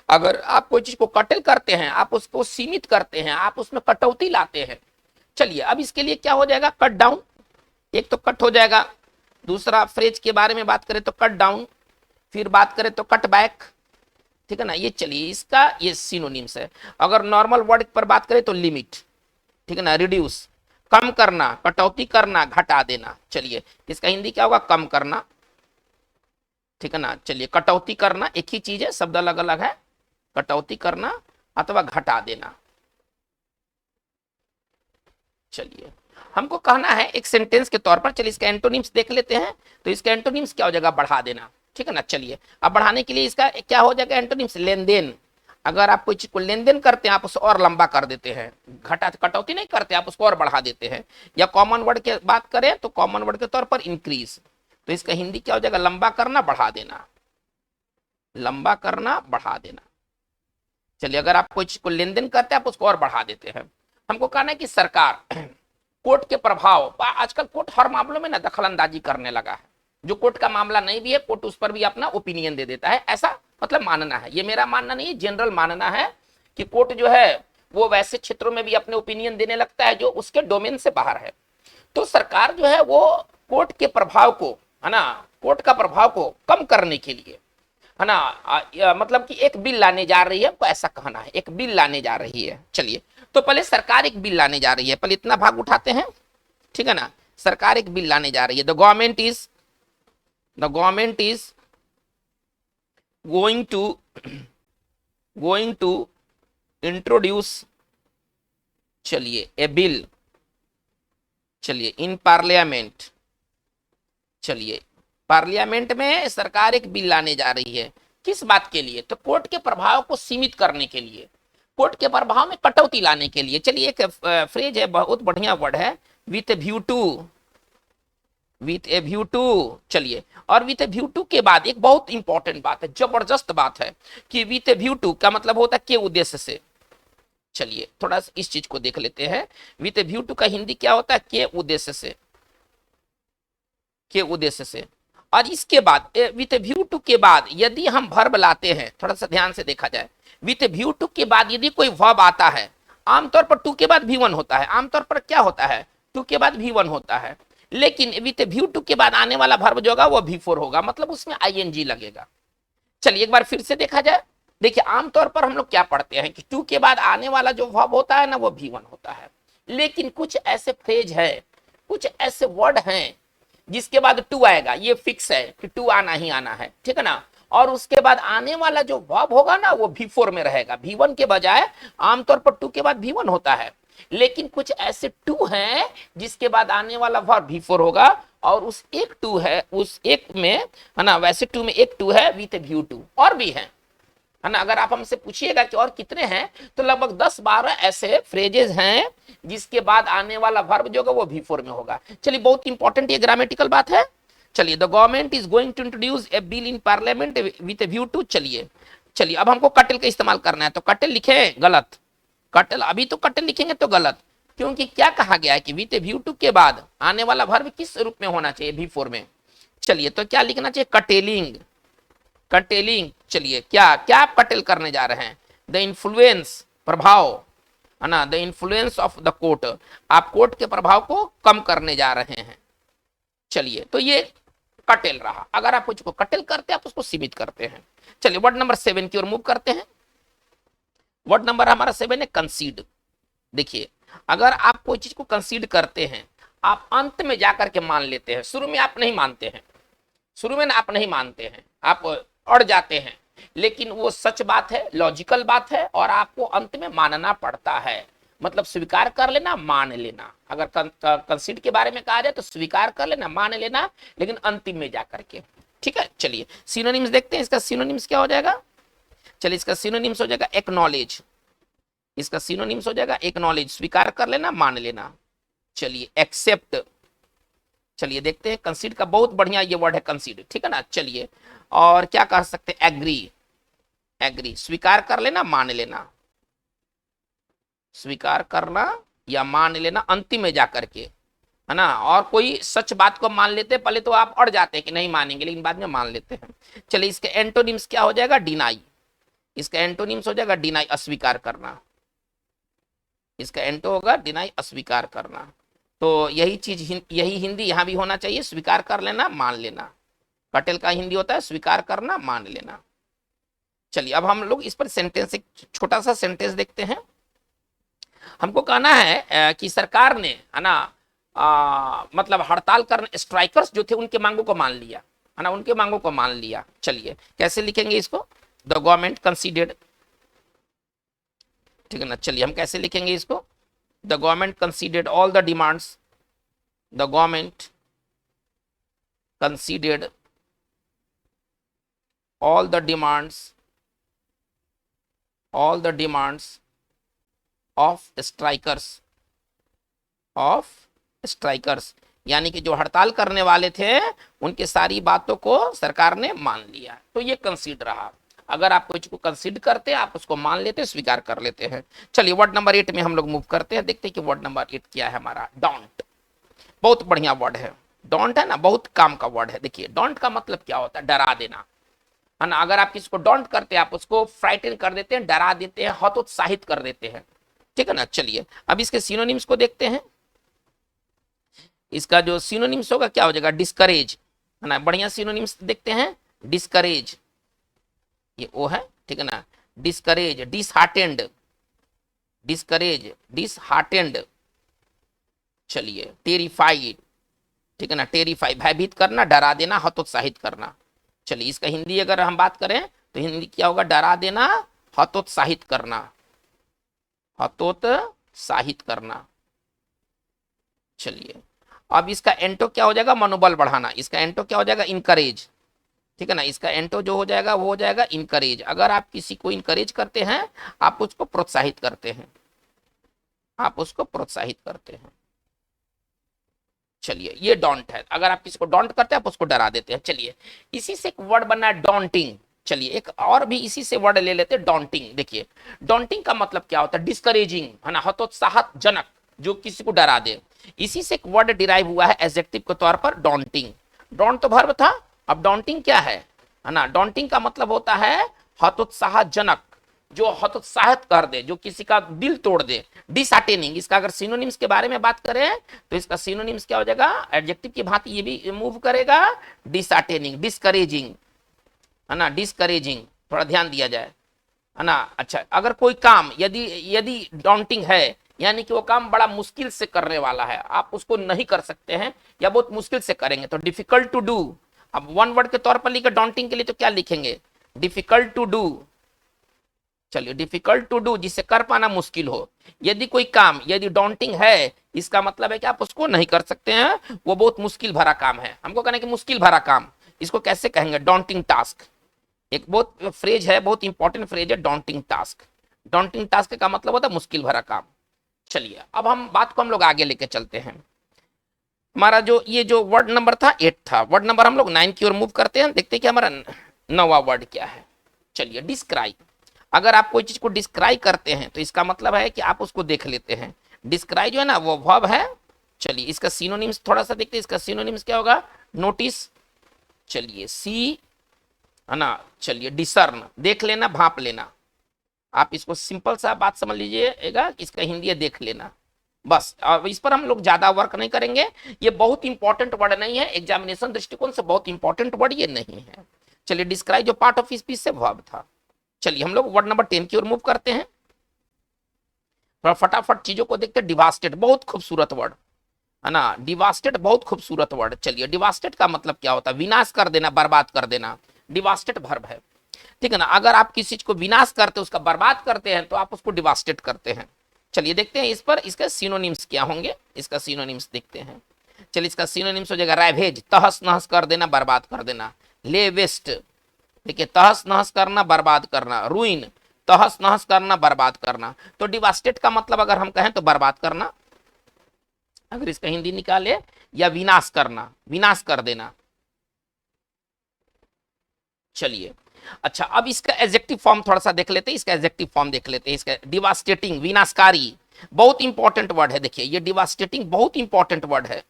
अगर आप कोई चीज को कर्टेल करते हैं, आप उसको सीमित करते हैं, आप उसमें कटौती लाते हैं। चलिए अब इसके लिए क्या हो जाएगा, कट डाउन। एक तो कट हो जाएगा, दूसरा फ्रेज के बारे में बात करें तो कट डाउन, फिर बात करें तो कट बैक, ठीक है ना। ये चलिए इसका ये सिनोनिम्स है। अगर नॉर्मल वर्ड पर बात करें तो लिमिट, ठीक है ना, रिड्यूस, कम करना, कटौती करना, घटा देना। चलिए इसका हिंदी क्या होगा, कम करना, ठीक है ना। चलिए कटौती करना एक ही चीज है, शब्द अलग अलग है, कटौती करना अथवा घटा देना। चलिए हमको कहना है एक सेंटेंस के तौर पर, चलिए इसका एंटोनिम्स देख लेते हैं। तो इसका एंटोनिम्स क्या हो जाएगा, बढ़ा देना, ठीक है ना। चलिए अब बढ़ाने के लिए इसका क्या हो जाएगा एंटोनिम्स, लेन देन। अगर आप कोई चीज को लेन देन करते हैं, आप उसे और लंबा कर देते हैं, घटा कटौती नहीं करते, आप उसको और बढ़ा देते हैं। या कॉमन वर्ड की बात करें तो कॉमन वर्ड के तौर पर इंक्रीज। तो इसका हिंदी क्या हो जाएगा, लंबा करना, बढ़ा देना, लंबा करना, बढ़ा देना। चलिए अगर आप कोई चीज को लेन देन करते हैं, आप उसको और बढ़ा देते हैं। हमको कहना है कि सरकार कोर्ट के प्रभाव, आजकल कोर्ट हर मामलों में ना दखल अंदाजी करने लगा है। जो कोर्ट का मामला नहीं भी है, कोर्ट उस पर भी अपना ओपिनियन दे देता है, ऐसा मतलब मानना है। ये मेरा मानना नहीं है, जनरल मानना है कि कोर्ट जो है वो वैसे क्षेत्रों में भी अपने ओपिनियन देने लगता है जो उसके डोमेन से बाहर है। तो सरकार जो है वो कोर्ट के प्रभाव को, है ना, कोर्ट का प्रभाव को कम करने के लिए, है ना, मतलब कि एक बिल लाने जा रही है, हमको ऐसा कहना है, एक बिल लाने जा रही है। चलिए तो पहले सरकार एक बिल लाने जा रही है, पहले इतना भाग उठाते हैं, ठीक है ना। सरकार एक बिल लाने जा रही है, the government is going to introduce, चलिए ए बिल, चलिए इन पार्लियामेंट, चलिए पार्लियामेंट में सरकार एक बिल लाने जा रही है। किस बात के लिए, तो कोर्ट के प्रभाव को सीमित करने के लिए, कोर्ट के प्रभाव में कटौती लाने के लिए। चलिए एक फ्रेज है, बहुत बढ़िया वर्ड है, with view to, with a view to. चलिए और विथ ए व्यू टू के बाद एक बहुत इंपॉर्टेंट बात है, जबरदस्त बात है कि विथ ए व्यू टू का मतलब होता है के उद्देश्य से। चलिए थोड़ा सा इस चीज को देख लेते हैं, विथ ए व्यू टू का हिंदी क्या होता है, के उद्देश्य से, के उद्देश्य से। और इसके बाद विथ ए व्यू टू के बाद यदि हम वर्ब लाते हैं, थोड़ा सा ध्यान से देखा जाए, विथ ए व्यू टू के बाद यदि कोई वर्ब आता है, आमतौर पर टू के बाद भी वन होता है, आमतौर पर क्या होता है, टू के बाद भी वन होता है। लेकिन विथ व्यू टू के बाद आने वाला वर्ब जो होगा वो V4 होगा, मतलब उसमें ING लगेगा। चलिए एक बार फिर से देखा जाए, देखिए आमतौर पर हम लोग क्या पढ़ते हैं कि टू के बाद आने वाला जो वर्ब होता है ना वो V1 होता है। लेकिन कुछ ऐसे फ्रेज है, कुछ ऐसे वर्ड हैं जिसके बाद टू आएगा, ये फिक्स है कि टू आना ही आना है, ठीक है ना। और उसके बाद आने वाला जो वर्ब होगा ना वो V4 में रहेगा, V1 के बजाय आमतौर पर टू के बाद V1 होता है। लेकिन कुछ ऐसे टू हैं जिसके बाद आने वाला वर्ब V4 होगा, और उस एक टू है, उस एक में, है ना, वैसे टू में एक टू है विथ व्यू टू, और भी है ना। अगर आप हमसे पूछिएगा कि और कितने हैं, तो लगभग 10-12 ऐसे फ्रेजेस हैं जिसके बाद आने वाला वर्ब जो होगा वो V4 में होगा। चलिए बहुत इंपॉर्टेंट ये ग्रामेटिकल बात है। चलिए the government is going to introduce a bill in parliament with view to. चलिए अब हमको कटल का इस्तेमाल करना है, तो कटल लिखे गलत, कटल अभी तो कटल लिखेंगे तो गलत, क्योंकि क्या कहा गया है कि विथ व्यू टू के बाद आने वाला वर्ब किस रूप में होना चाहिए, V4 में। चलिए तो क्या लिखना चाहिए, कटेलिंग, कटेलिंग। चलिए क्या क्या आप कटेल करने जा रहे हैं, द इन्फ्लुएंस, प्रभाव, है ना, the influence of the court, आप कोर्ट के प्रभाव को कम करने जा रहे हैं। चलिए तो ये कटेल रहा। अगर आप कुछ को कटेल करते हैं आप उसको सीमित करते हैं। चलिए वर्ड नंबर 7 की ओर मूव करते हैं। वर्ड नंबर हमारा 7 है कंसीड। देखिए अगर आप कोई चीज को कंसीड करते हैं, आप अंत में जाकर के मान लेते हैं, शुरू में आप नहीं मानते हैं, शुरू में आप नहीं मानते हैं, आप अड़ जाते हैं, लेकिन वो सच बात है, लॉजिकल बात है, और आपको अंत में मानना पड़ता है। मतलब स्वीकार कर लेना, मान लेना। अगर कंसीड के बारे में कहा जाए तो स्वीकार कर लेना, मान लेना, लेकिन अंतिम में जाकर के, ठीक है। चलिए सिनोनिम्स देखते हैं, इसका सिनोनिम्स क्या हो जाएगा। चलिए इसका सिनोनिम्स हो जाएगा एक्नॉलेज, इसका सिनोनिम्स हो जाएगा एक्नॉलेज, स्वीकार कर लेना, मान लेना। चलिए एक्सेप्ट, चलिए देखते हैं, कंसीड का बहुत बढ़िया ये वर्ड है कंसीड, ठीक है ना। चलिए और क्या कह सकते हैं, एग्री, एग्री, स्वीकार कर लेना, मान लेना, स्वीकार करना या मान लेना अंतिम में जाकर के, है ना। और कोई सच बात को मान लेते हैं, पहले तो आप अड़ जाते हैं कि नहीं मानेंगे, लेकिन बाद में मान लेते हैं। चलिए इसके एंटोनिम्स क्या हो जाएगा, डिनाई, इसका एंटोनिम्स हो जाएगा डिनाई, अस्वीकार करना, इसका एंटो होगा डिनाई, अस्वीकार करना। तो यही चीज, यही हिंदी यहां भी होना चाहिए, स्वीकार कर लेना, मान लेना। पटेल का हिंदी होता है स्वीकार करना, मान लेना। चलिए अब हम लोग इस पर सेंटेंस, एक छोटा सा सेंटेंस देखते हैं। हमको कहना है कि सरकार ने, है ना, मतलब हड़ताल करने, स्ट्राइकर्स जो थे उनके मांगों को मान लिया, है ना, उनके मांगों को मान लिया। चलिए कैसे लिखेंगे इसको, द गवर्नमेंट कंसीडर्ड, ठीक है ना। चलिए हम कैसे लिखेंगे इसको, the government considered all the demands, the government considered all the demands of strikers यानी कि जो हड़ताल करने वाले थे उनके सारी बातों को सरकार ने मान लिया। तो ये कंसीडर रहा। अगर आप कोई चीज को कंसीडर करते हैं, आप उसको मान लेते हैं, स्वीकार कर लेते हैं। चलिए वर्ड नंबर 8 में हम लोग मूव करते हैं, देखते हैं कि वर्ड नंबर 8 क्या है हमारा। डोंट, बहुत बढ़िया वर्ड है। डोंट है ना, बहुत काम का वर्ड है। देखिए डोंट का मतलब क्या होता है, डरा देना, है ना। अगर आप किसी को डोंट करते हैं, आप उसको फ्राइटन कर देते हैं, डरा देते हैं, हतोत्साहित कर देते हैं, ठीक है ना। चलिए अब इसके सिनोनिम्स को देखते हैं। इसका जो सिनोनिम्स होगा क्या हो जाएगा, डिस्करेज, है ना। बढ़िया सिनोनिम्स देखते हैं। डिस्करेज, ये ओ है, ठीक है ना। Discourage, disheartened, discourage, disheartened. चलिए टेरिफाइड, ठीक है ना। टेरिफाई, भयभीत करना, डरा देना, हतोत्साहित करना। चलिए इसका हिंदी अगर हम बात करें तो हिंदी क्या होगा, डरा देना, हतोत्साहित करना, हतोत्साहित करना। चलिए अब इसका एंटो क्या हो जाएगा, मनोबल बढ़ाना। इसका एंटो क्या हो जाएगा, इनकरेज, ठीक है ना। इसका एंटो जो हो जाएगा वो हो जाएगा इनकरेज। अगर आप किसी को इनकरेज करते हैं, आप उसको प्रोत्साहित करते हैं, आप उसको प्रोत्साहित करते हैं। चलिए ये डोंट है। अगर आप किसी को डोंट करते हैं, आप उसको डरा देते हैं। चलिए इसी से एक वर्ड बना है डॉन्टिंग। चलिए एक और भी इसी से वर्ड ले लेते हैं, डॉन्टिंग। देखिए डॉन्टिंग का मतलब क्या होता है, डिस्करेजिंग, है ना, हतोत्साहजनक, जो किसी को डरा दे। इसी से एक वर्ड डिराइव हुआ है एडजेक्टिव के तौर पर, डॉन्टिंग। डॉन्ट तो वर्ब था, अब डॉन्टिंग क्या है ना। डॉन्टिंग का मतलब होता है हतोत्साहजनक, जो हतोत्साहित कर दे, जो किसी का दिल तोड़ दे। डिसहार्टेनिंग, इसका अगर सिनोनिम्स के बारे में बात करें तो इसका सिनोनिम्स क्या हो जाएगा, एडजेक्टिव की भांति ये भी मूव करेगा, डिसहार्टेनिंग, डिस्करेजिंग, है ना। डिस्करेजिंग, थोड़ा ध्यान दिया जाए, है ना। अच्छा अगर कोई काम यदि यदि डॉन्टिंग है, यानी कि वो काम बड़ा मुश्किल से करने वाला है, आप उसको नहीं कर सकते हैं या बहुत मुश्किल से करेंगे, तो डिफिकल्ट टू डू। अब वन वर्ड के तौर पर लिखे डॉन्टिंग के लिए तो क्या लिखेंगे, डिफिकल्ट टू डू। चलिए डिफिकल्ट टू डू, जिसे कर पाना मुश्किल हो। यदि कोई काम यदि डॉन्टिंग है, इसका मतलब है कि आप उसको नहीं कर सकते हैं, वो बहुत मुश्किल भरा काम है। हमको कहना है कि मुश्किल भरा काम, इसको कैसे कहेंगे, डॉन्टिंग टास्क। एक बहुत फ्रेज है, बहुत इंपॉर्टेंट फ्रेज है, डॉन्टिंग टास्क। डॉन्टिंग टास्क का मतलब होता है मुश्किल भरा काम। चलिए अब हम बात को हम लोग आगे लेके चलते हैं। हमारा जो ये जो वर्ड नंबर था 8 था, वर्ड नंबर हम लोग 9 की ओर मूव करते हैं, देखते हैं कि हमारा 9वां वर्ड क्या है। चलिए डिस्क्राइब, अगर आप कोई चीज को डिस्क्राइब करते हैं तो इसका मतलब है कि आप उसको देख लेते हैं। डिस्क्राइब जो है ना वो वर्ब है। चलिए इसका सिनोनिम्स थोड़ा सा देखते हैं, इसका सिनोनिम्स क्या होगा, नोटिस, चलिए सी, है ना। चलिए डिसर्न, देख लेना, भांप लेना। आप इसको सिंपल सा बात समझ लीजिएगा, इसका हिंदी है देख लेना, बस। अब इस पर हम लोग ज्यादा वर्क नहीं करेंगे, ये बहुत इंपॉर्टेंट वर्ड नहीं है, एग्जामिनेशन दृष्टिकोण से बहुत इंपॉर्टेंट वर्ड ये नहीं है। चलिए डिस्क्राइब जो पार्ट ऑफ स्पीच से वर्ब था। चलिए हम लोग वर्ड नंबर 10 की ओर मूव करते हैं, थोड़ा फटाफट चीजों को देखते हैं। डिवास्टेड, बहुत खूबसूरत वर्ड, है ना। डिवास्टेड बहुत खूबसूरत वर्ड। चलिए डिवास्टेड का मतलब क्या होता है, विनाश कर देना, बर्बाद कर देना। डिवास्टेड वर्ब है, ठीक है ना। अगर आप किसी चीज को विनाश करते, उसका बर्बाद करते हैं, तो आप उसको डिवास्टेड करते हैं। चलिए देखते हैं इस पर इसके सिनोनिम्स क्या होंगे, इसका सिनोनिम्स देखते हैं। चलिए इसका सिनोनिम्स हो जाएगा रैवेज, तहस नहस कर देना, बर्बाद कर देना। ले वेस्ट, देखिए तहस नहस करना, बर्बाद करना। रूइन, तहस नहस करना, बर्बाद करना। तो डिवास्टेड का मतलब अगर हम कहें तो बर्बाद करना, अगर इसका हिंदी निकाले, या विनाश करना, विनाश कर देना। चलिए अच्छा अब इसका एडजेक्टिव फॉर्म थोड़ा सा देख लेते हैं, इसका एडजेक्टिव फॉर्म देख लेते हैं। इसका डिवास्टेटिंग, विनाशकारी, बहुत इंपॉर्टेंट वर्ड है। देखिए ये डिवास्टेटिंग बहुत इंपॉर्टेंट वर्ड है।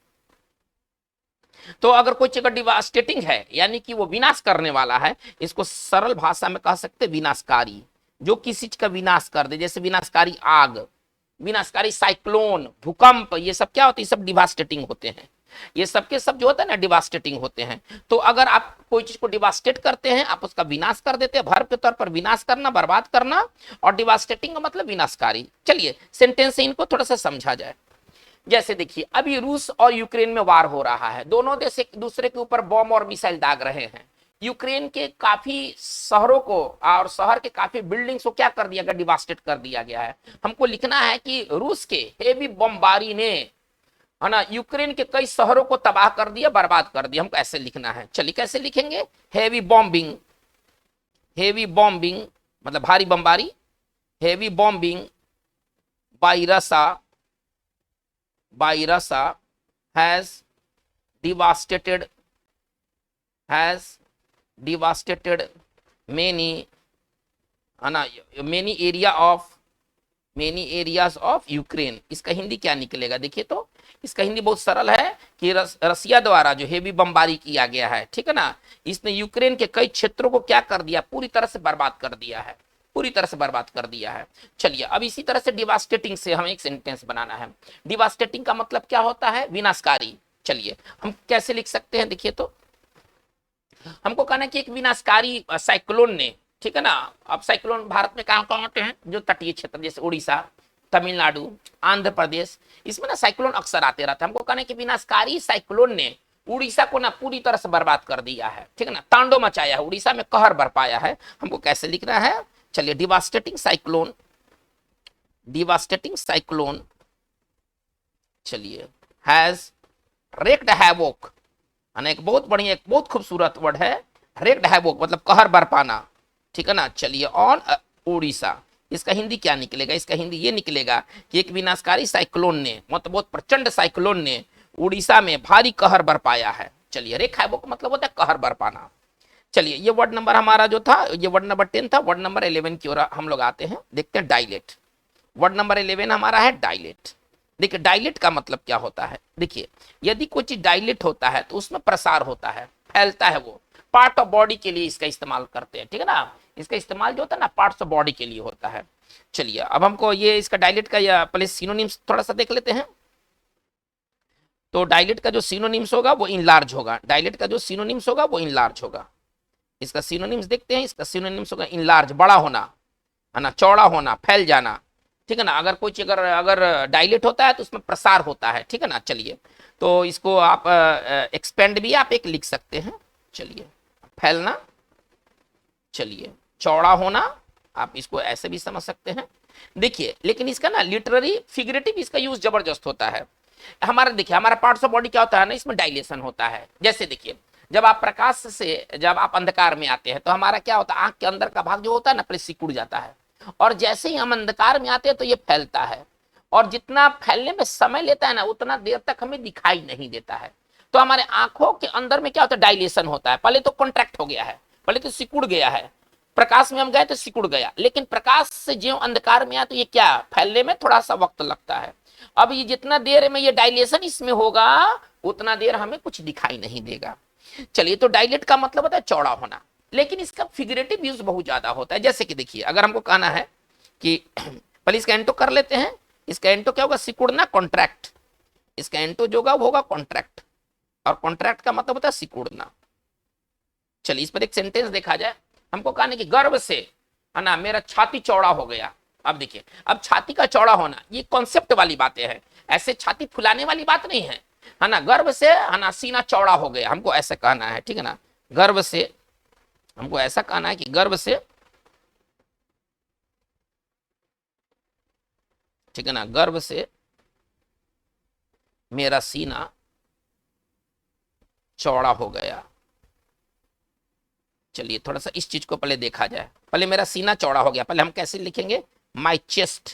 तो अगर कोई चीज डिवास्टेटिंग है, यानी कि वो विनाश करने वाला है, इसको सरल भाषा में कह सकते हैं विनाशकारी, जो किसी चीज का विनाश कर दे। जैसे विनाशकारी आग, विनाशकारी साइक्लोन, भूकंप, ये सब क्या होते हैं, ये सब डिवास्टेटिंग होते हैं। ये सबके सब जो होता है ना डिवास्टेटिंग होते हैं। तो अगर आप कोई चीज को डिवास्टेट करते हैं, आप उसका विनाश कर देते हैं, वर्ब के तौर पर विनाश करना, बर्बाद करना, और डिवास्टेटिंग का मतलब विनाशकारी। चलिए सेंटेंस से इनको थोड़ा सा समझा जाए। जैसे देखिए अभी रूस और यूक्रेन में वार हो रहा है, दोनों देश एक दूसरे के ऊपर बम और मिसाइल दाग रहे हैं। यूक्रेन के काफी शहरों को और शहर के काफी बिल्डिंग्स को क्या कर दिया गया, डिवास्टेट कर दिया गया है। हमको लिखना है कि रूस के हेवी बमबारी ने है ना, यूक्रेन के कई शहरों को तबाह कर दिया, बर्बाद कर दिया। हमको ऐसे लिखना है। चलिए कैसे लिखेंगे? हेवी बॉम्बिंग, हेवी बॉम्बिंग मतलब भारी बमबारी, हेवी बॉम्बिंग बाय रसा, बाय रसा has devastated, has devastated many, है ना, many area of, many areas of Ukraine. इसका हिंदी क्या निकलेगा? देखिए तो इसका हिंदी बहुत सरल है कि रसिया द्वारा जो हेवी बमबारी किया गया है, ठीक है ना, इसने यूक्रेन के कई क्षेत्रों को क्या कर दिया? पूरी तरह से बर्बाद कर दिया है, पूरी तरह से बर्बाद कर दिया है। चलिए अब इसी तरह से डिवास्टेटिंग से हमें एक सेंटेंस बनाना है। डिवास्टेटिंग का मतलब क्या होता है? विनाशकारी। चलिए हम कैसे लिख सकते हैं? देखिए तो हमको कहना है कि एक विनाशकारी साइक्लोन ने, ठीक है ना, अब साइक्लोन भारत में कहां कहां होते हैं? जो तटीय क्षेत्र जैसे उड़ीसा, तमिलनाडु, आंध्र प्रदेश, इसमें ना साइक्लोन अक्सर आते रहते हैं। हमको कहना है कि विनाशकारी साइक्लोन ने उड़ीसा को ना पूरी तरह से बर्बाद कर दिया है, ठीक है ना, तांडव मचाया है, उड़ीसा में कहर बरपाया है। हमको कैसे लिखना है? चलिए डिवास्टेटिंग साइक्लोन, डिवास्टेटिंग साइक्लोन, चलिए हैज रेक्ड हैवोक, एक बहुत बढ़िया, एक बहुत खूबसूरत वर्ड है रेक्ड हैवोक, मतलब कहर बरपाना, ठीक है ना। चलिए ऑन उड़ीसा, इसका हिंदी क्या निकलेगा? इसका हिंदी ये निकलेगा कि एक विनाशकारी साइक्लोन ने, मतलब बहुत प्रचंड साइक्लोन ने उड़ीसा में भारी कहर बरपाया है। चलिए रेक हैवोक मतलब होता है कहर बरपाना। चलिए ये वर्ड नंबर हमारा जो था, ये वर्ड नंबर 10 था। वर्ड नंबर 11 की ओर हम लोग आते हैं, देखते हैं डायलेट। वर्ड नंबर 11 हमारा है डायलेट। देखिए डायलेट का मतलब क्या होता है? देखिए यदि कोई चीज डायलेट होता है तो उसमें प्रसार होता है, फैलता है। वो पार्ट ऑफ बॉडी के लिए इसका इस्तेमाल करते हैं, ठीक है ना, इसका इस्तेमाल जो होता है ना पार्ट्स ऑफ बॉडी के लिए होता है। चलिए अब हमको ये इसका डायलेट का या पहले सिनोनिम्स थोड़ा सा देख लेते हैं। तो डायलेट का जो सिनोनिम्स होगा वो इनलार्ज होगा, डायलेट का जो सिनोनिम्स होगा वो इनलार्ज होगा। इसका सिनोनिम्स देखते हैं। इसका सिनोनिम्स होगा इनलार्ज, बड़ा होना, है ना, चौड़ा होना, फैल जाना, ठीक है ना। अगर कोई चीज अगर डायलेट होता है तो उसमें प्रसार होता है, ठीक है ना। चलिए तो इसको आप एक्सपेंड भी आप एक लिख सकते हैं। चलिए फैलना, चलिए चौड़ा होना, आप इसको ऐसे भी समझ सकते हैं। देखिए लेकिन इसका ना लिटरेरी फिगरेटिव इसका यूज जबरदस्त होता है। हमारा देखिए हमारा पार्ट्स ऑफ बॉडी क्या होता है ना, इसमें डायलेशन होता है। जैसे देखिए जब आप प्रकाश से, जब आप अंधकार में आते हैं तो हमारा क्या होता है, आंख के अंदर का भाग जो होता है ना पहले सिकुड़ जाता है, और जैसे ही हम अंधकार में आते हैं तो ये फैलता है, और जितना फैलने में समय लेता है ना उतना देर तक हमें दिखाई नहीं देता है। तो हमारे आंखों के अंदर में क्या होता है, डायलेशन होता है। पहले तो कॉन्ट्रैक्ट हो गया है, पहले तो सिकुड़ गया है, प्रकाश में हम गए तो सिकुड़ गया, लेकिन प्रकाश से जो अंधकार में आया तो ये क्या, फैलने में थोड़ा सा वक्त लगता है। अब ये जितना देर में ये डायलेशन इसमें होगा उतना देर हमें कुछ दिखाई नहीं देगा। चलिए तो डायलेट का मतलब होता है चौड़ा होना, लेकिन इसका फिगरेटिव यूज बहुत ज्यादा होता है। जैसे कि देखिए अगर हमको कहना है कि पहले इसका एंटो कर लेते हैं। इसका एंटो क्या होगा, सिकुड़ना, कॉन्ट्रैक्ट। इसका एंटो जो होगा कॉन्ट्रैक्ट, और कॉन्ट्रैक्ट का मतलब होता है सिकुड़ना। चलिए इस पर एक सेंटेंस देखा जाए। हमको कहना है कि गर्व से, है ना, मेरा छाती चौड़ा हो गया। अब देखिए अब छाती का चौड़ा होना ये कॉन्सेप्ट वाली बातें हैं, ऐसे छाती फुलाने वाली बात नहीं है ना। गर्व से, है ना, सीना चौड़ा हो गया, हमको ऐसे कहना है, ठीक है ना। गर्व से हमको ऐसा कहना है कि गर्व से, ठीक है ना, गर्व से मेरा सीना चौड़ा हो गया। चलिए थोड़ा सा इस चीज को पहले देखा जाए। पहले मेरा सीना चौड़ा हो गया, पहले हम कैसे लिखेंगे, माई चेस्ट,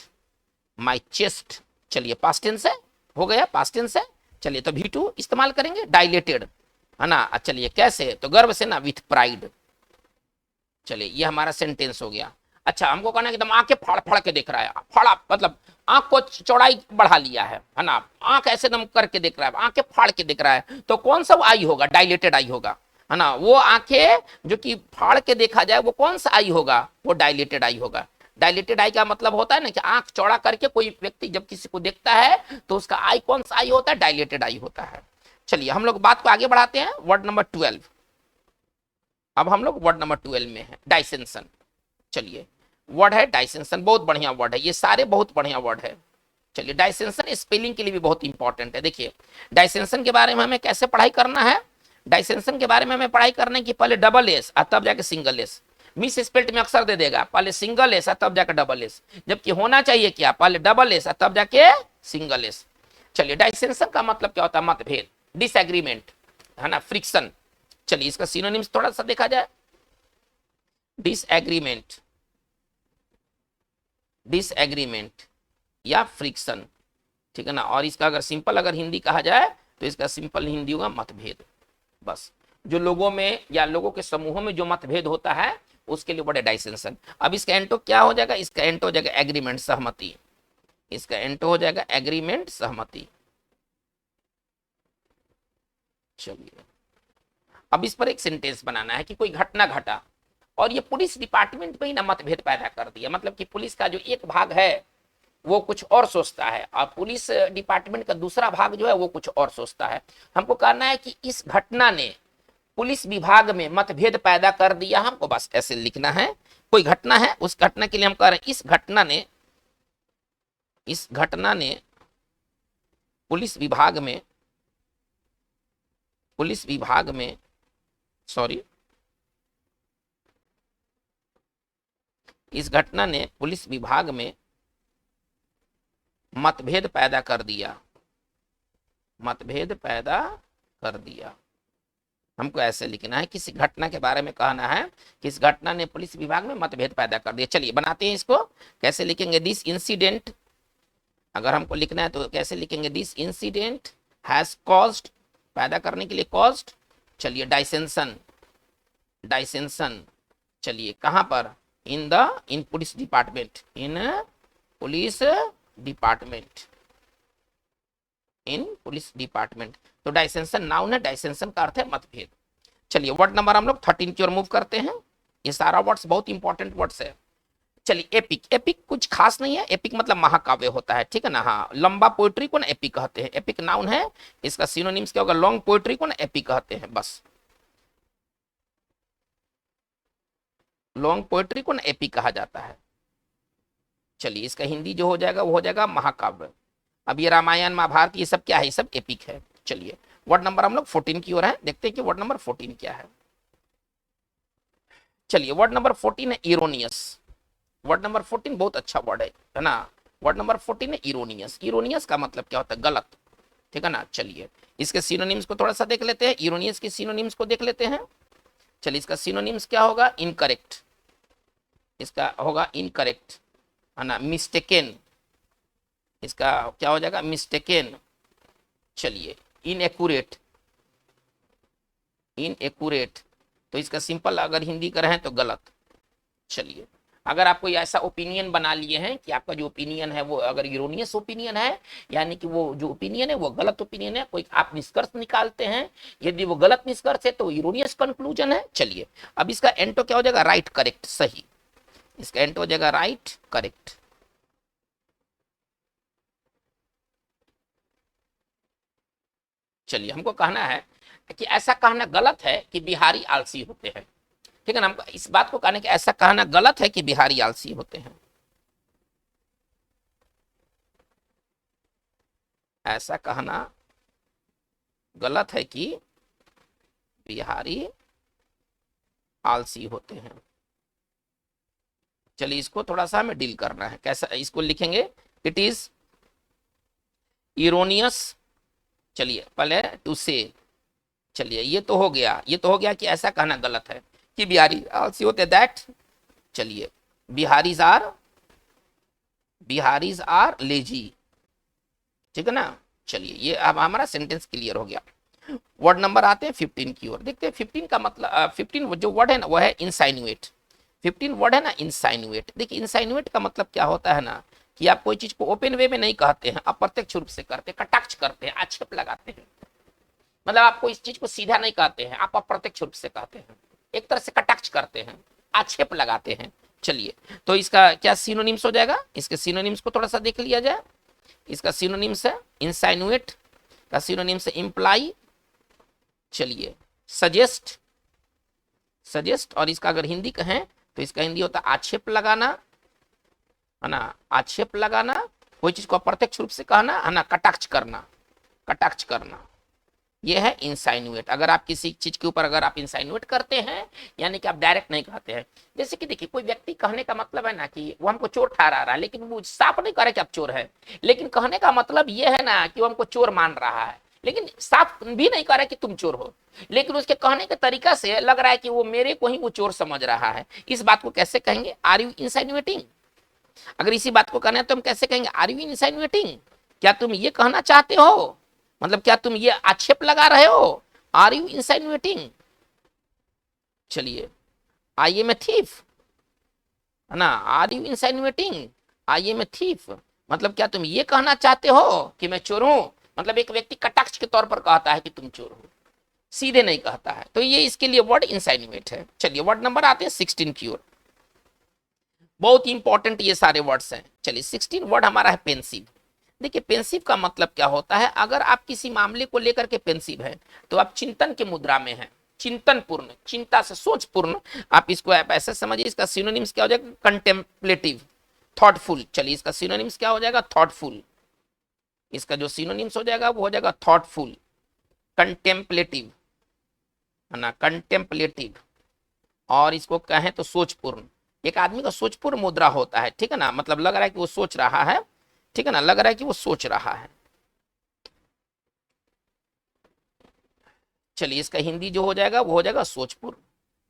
माई चेस्ट। चलिए पास्ट टेंस है, हो गया, पास्ट टेंस है। चलिए तो V2 इस्तेमाल करेंगे, डायलेटेड, है ना। चलिए कैसे, तो गर्व से ना, विथ प्राइड। चलिए ये हमारा सेंटेंस हो गया। अच्छा हमको कहना है एकदम आंखें फाड़ फाड़ के देख रहा है, फाड़ा मतलब आंख को चौड़ाई बढ़ा लिया है ना, आंख ऐसे दम करके देख रहा है, आंखें फाड़ के देख रहा है, तो कौन सा आई होगा, डायलेटेड आई होगा, है ना। वो आंखें जो कि फाड़ के देखा जाए वो कौन सा आई होगा, वो डायलेटेड आई होगा। डायलेटेड आई का मतलब होता है ना कि आंख चौड़ा करके कोई व्यक्ति जब किसी को देखता है तो उसका आई कौन सा आई होता है, डायलेटेड आई होता है। चलिए हम लोग बात को आगे बढ़ाते हैं। वर्ड नंबर 12, अब हम लोग वर्ड नंबर 12 में है, डाइसेंशन। चलिए वर्ड है डाइसेंशन, बहुत बढ़िया वर्ड है, ये सारे बहुत बढ़िया वर्ड है। चलिए डाइसेंशन स्पेलिंग के लिए भी बहुत इंपॉर्टेंट है। देखिए डाइसेंशन के बारे में हमें कैसे पढ़ाई करना है, डाइसेंशन के बारे में हमें पढ़ाई करने की पहले डबल एस और तब जाके सिंगल एस। मिस स्पेल्ट में अक्सर दे देगा पहले सिंगल एस और तब जाके डबल एस, जबकि होना चाहिए क्या, पहले डबल एस और तब जाके सिंगल एस। चलिए डाइसेंशन का मतलब क्या होता है? मतभेद, डिसएग्रीमेंट, है ना, फ्रिक्शन। चलिए इसका सिनोनिम्स थोड़ा सा देखा जाए। डिसएग्रीमेंट, डिसएग्रीमेंट या फ्रिक्शन, ठीक है ना। और इसका अगर सिंपल अगर हिंदी कहा जाए तो इसका सिंपल हिंदी होगा मतभेद। बस जो लोगों में या लोगों के समूहों में जो मतभेद होता है उसके लिए बड़े डाइसेंशन। अब इसका एंटो क्या हो जाएगा? इसका एंटो हो जाएगा एग्रीमेंट, सहमति। इसका एंटो हो जाएगा एग्रीमेंट, सहमति। चलिए अब इस पर एक सेंटेंस बनाना है कि कोई घटना घटा और ये पुलिस डिपार्टमेंट में ही ना मतभेद पैदा कर दिया। मतलब कि पुलिस का जो एक भाग है वो कुछ और सोचता है और पुलिस डिपार्टमेंट का दूसरा भाग जो है वो कुछ और सोचता है। हमको कहना है कि इस घटना ने पुलिस विभाग में मतभेद पैदा कर दिया। हमको बस ऐसे लिखना है। कोई घटना है, उस घटना के लिए हम कह रहे हैं इस घटना ने पुलिस विभाग में सॉरी, इस घटना ने पुलिस विभाग में मतभेद पैदा कर दिया, मतभेद पैदा कर दिया। हमको ऐसे लिखना है, किसी घटना के बारे में कहना है कि इस घटना ने पुलिस विभाग में मतभेद पैदा कर दिया। चलिए बनाते हैं इसको। कैसे लिखेंगे? दिस इंसिडेंट, अगर हमको लिखना है तो कैसे लिखेंगे? दिस इंसिडेंट हैज कॉज्ड, पैदा करने के लिए कॉज्ड। चलिए डाइसेंशन, डाइसेंशन। चलिए कहां पर? इन पुलिस डिपार्टमेंट, इन पुलिस डिपार्टमेंट, इन पुलिस डिपार्टमेंट। तो डाइसेंशन नाउन है, डाइसेंशन का अर्थ है मतभेद। चलिए वर्ड नंबर हम लोग 13 की ओर मूव करते हैं। ये सारा वर्ड्स बहुत इंपॉर्टेंट वर्ड्स है। चलिए एपिक, एपिक कुछ खास नहीं है। एपिक मतलब महाकाव्य होता है, ठीक है ना। हाँ, लंबा पोएट्री को ना एपिक कहते हैं। एपिक नाउन है, इसका सिनोनिम्स क्या होगा? लॉन्ग पोएट्री को ना एपिक कहते हैं। बस लॉन्ग पोएट्री को ना एपिक कहा जाता है। चलिए इसका हिंदी जो हो जाएगा वो हो जाएगा महाकाव्य। अब ये रामायण महाभारत ये सब क्या है? ये सब एपिक है। चलिए वर्ड नंबर हम लोग 14 की ओर है, देखते हैं कि वर्ड नंबर 14 क्या है। चलिए वर्ड नंबर 14 है इरोनियस। वर्ड नंबर 14 बहुत अच्छा वर्ड है ना। वर्ड नंबर 14 है इरोनियस। इरोनियस का मतलब क्या होता है? गलत, ठीक है ना। चलिए इसके सिनोनिम्स को थोड़ा सा देख लेते हैं। इरोनियस के सिनोनिम्स को देख लेते हैं। चलिए इसका सिनोनिम्स क्या होगा? इनकरेक्ट, इसका होगा इनकरेक्ट, है ना। मिस्टेकन, इसका क्या हो जाएगा? मिस्टेकन। चलिए इनएक्यूरेट, इनएक्यूरेट, तो इसका सिंपल अगर हिंदी करें तो गलत। चलिए अगर आप कोई ऐसा ओपिनियन बना लिए हैं कि आपका जो ओपिनियन है वो अगर इरोनियस ओपिनियन है, यानी कि वो जो ओपिनियन है वो गलत ओपिनियन है, कोई आप निष्कर्ष निकालते हैं, यदि वो गलत निष्कर्ष है तो इरोनियस कंक्लूजन है। चलिए अब इसका एंटो क्या हो जाएगा? राइट, करेक्ट, सही। इसका एंटो हो जाएगा राइट, करेक्ट। चलिए हमको कहना है कि ऐसा कहना गलत है कि बिहारी आलसी होते हैं, ठीक है ना। हमको इस बात को कहने कि ऐसा कहना गलत है कि बिहारी आलसी होते हैं। ऐसा कहना गलत है कि बिहारी आलसी होते हैं। चलिए इसको थोड़ा सा हमें डील करना है। कैसा इसको लिखेंगे? It is erroneous. चलिए पहले टू से, चलिए ये तो हो गया, ये तो हो गया कि ऐसा कहना गलत है कि बिहारी आलसी होते। दैट, चलिए बिहारीज आर लेजी, ठीक है ना। चलिए ये अब हमारा सेंटेंस क्लियर हो गया। वर्ड नंबर आते हैं 15 की ओर, देखते हैं 15 का मतलब 15 जो वर्ड है ना वो है इंसाइनुएट। 15 वर्ड है ना इंसाइनुएट। देखिए इंसाइनुएट का मतलब क्या होता है ना कि आप कोई चीज को ओपन वे में नहीं कहते हैं, अप्रत्यक्ष रूप से करते हैं, कटाक्ष करते हैं, आक्षेप लगाते हैं। मतलब आपको इस चीज को सीधा नहीं कहते हैं, आप अप्रत्यक्ष रूप से कहते हैं, एक तरह से कटाक्ष करते हैं, आक्षेप लगाते हैं। चलिए तो इसका क्या सिनोनिम्स हो जाएगा? इसके सिनोनिम्स को थोड़ा सा देख लिया जाए। इसका सिनोनिम्स है इंसाइनुएट का सिनोनिम्स है इम्प्लाई। चलिए सजेस्ट, सजेस्ट, और इसका अगर हिंदी कहें तो इसका हिंदी होता है आक्षेप लगाना, है ना। आक्षेप लगाना, कोई चीज को अप्रत्यक्ष रूप से कहना, है ना। कटाक्ष करना, कटाक्ष करना। ये है इंसाइनुएट। अगर आप किसी चीज के ऊपर अगर आप इंसाइनुएट करते हैं, यानी कि आप डायरेक्ट नहीं कहते हैं। जैसे कि देखिए, कोई व्यक्ति कहने का मतलब है ना कि वो हमको चोर ठहरा रहा है, लेकिन वो साफ नहीं करे कि आप चोर है, लेकिन कहने का मतलब ये है ना कि वो हमको चोर मान रहा है, लेकिन साफ भी नहीं करे कि तुम चोर हो, लेकिन उसके कहने के तरीका से लग रहा है कि वो मेरे को ही वो चोर समझ रहा है। इस बात को कैसे कहेंगे? Are you insinuating. अगर इसी बात को कहना है तो हम कैसे कहेंगे? Are you insinuating. क्या तुम ये कहना चाहते हो, मतलब क्या तुम ये आक्षेप लगा रहे हो? Are you insinuating. चलिए, आई एम ए थीफ, है ना। Are you insinuating, I am a thief, मतलब क्या तुम ये कहना चाहते हो कि मैं चोर हूं? मतलब एक व्यक्ति कटाक्ष के तौर पर कहता है कि तुम चोर हो, सीधे नहीं कहता है, तो ये इसके लिए वर्ड इंसाइनुएट है। चलिए वर्ड नंबर आते हैं 16 की ओर। बहुत इंपॉर्टेंट ये सारे वर्ड्स हैं। चलिए 16 वर्ड हमारा है पेंसिव। देखिए पेंसिव का मतलब क्या होता है? अगर आप किसी मामले को लेकर के पेंसिव है तो आप चिंतन के मुद्रा में हैं, चिंतन पूर्ण, चिंता से सोच पूर्ण, आप इसको आप ऐसे समझिए। इसका सिनोनिम्स क्या हो जाएगा? Contemplative, thoughtful. चलिए इसका सिनोनिम्स क्या हो जाएगा? थॉटफुल। इसका जो सिनोनिम्स हो जाएगा वो हो जाएगा थॉटफुल, कंटेम्पलेटिव, है ना, कंटेम्पलेटिव। और इसको कहें तो सोचपूर्ण। एक आदमी का सोचपूर्ण मुद्रा होता है, ठीक है ना, मतलब लग रहा है कि वो सोच रहा है, ठीक है ना, लग रहा है कि वो सोच रहा है। चलिए इसका हिंदी जो हो जाएगा वो हो जाएगा सोचपूर्ण,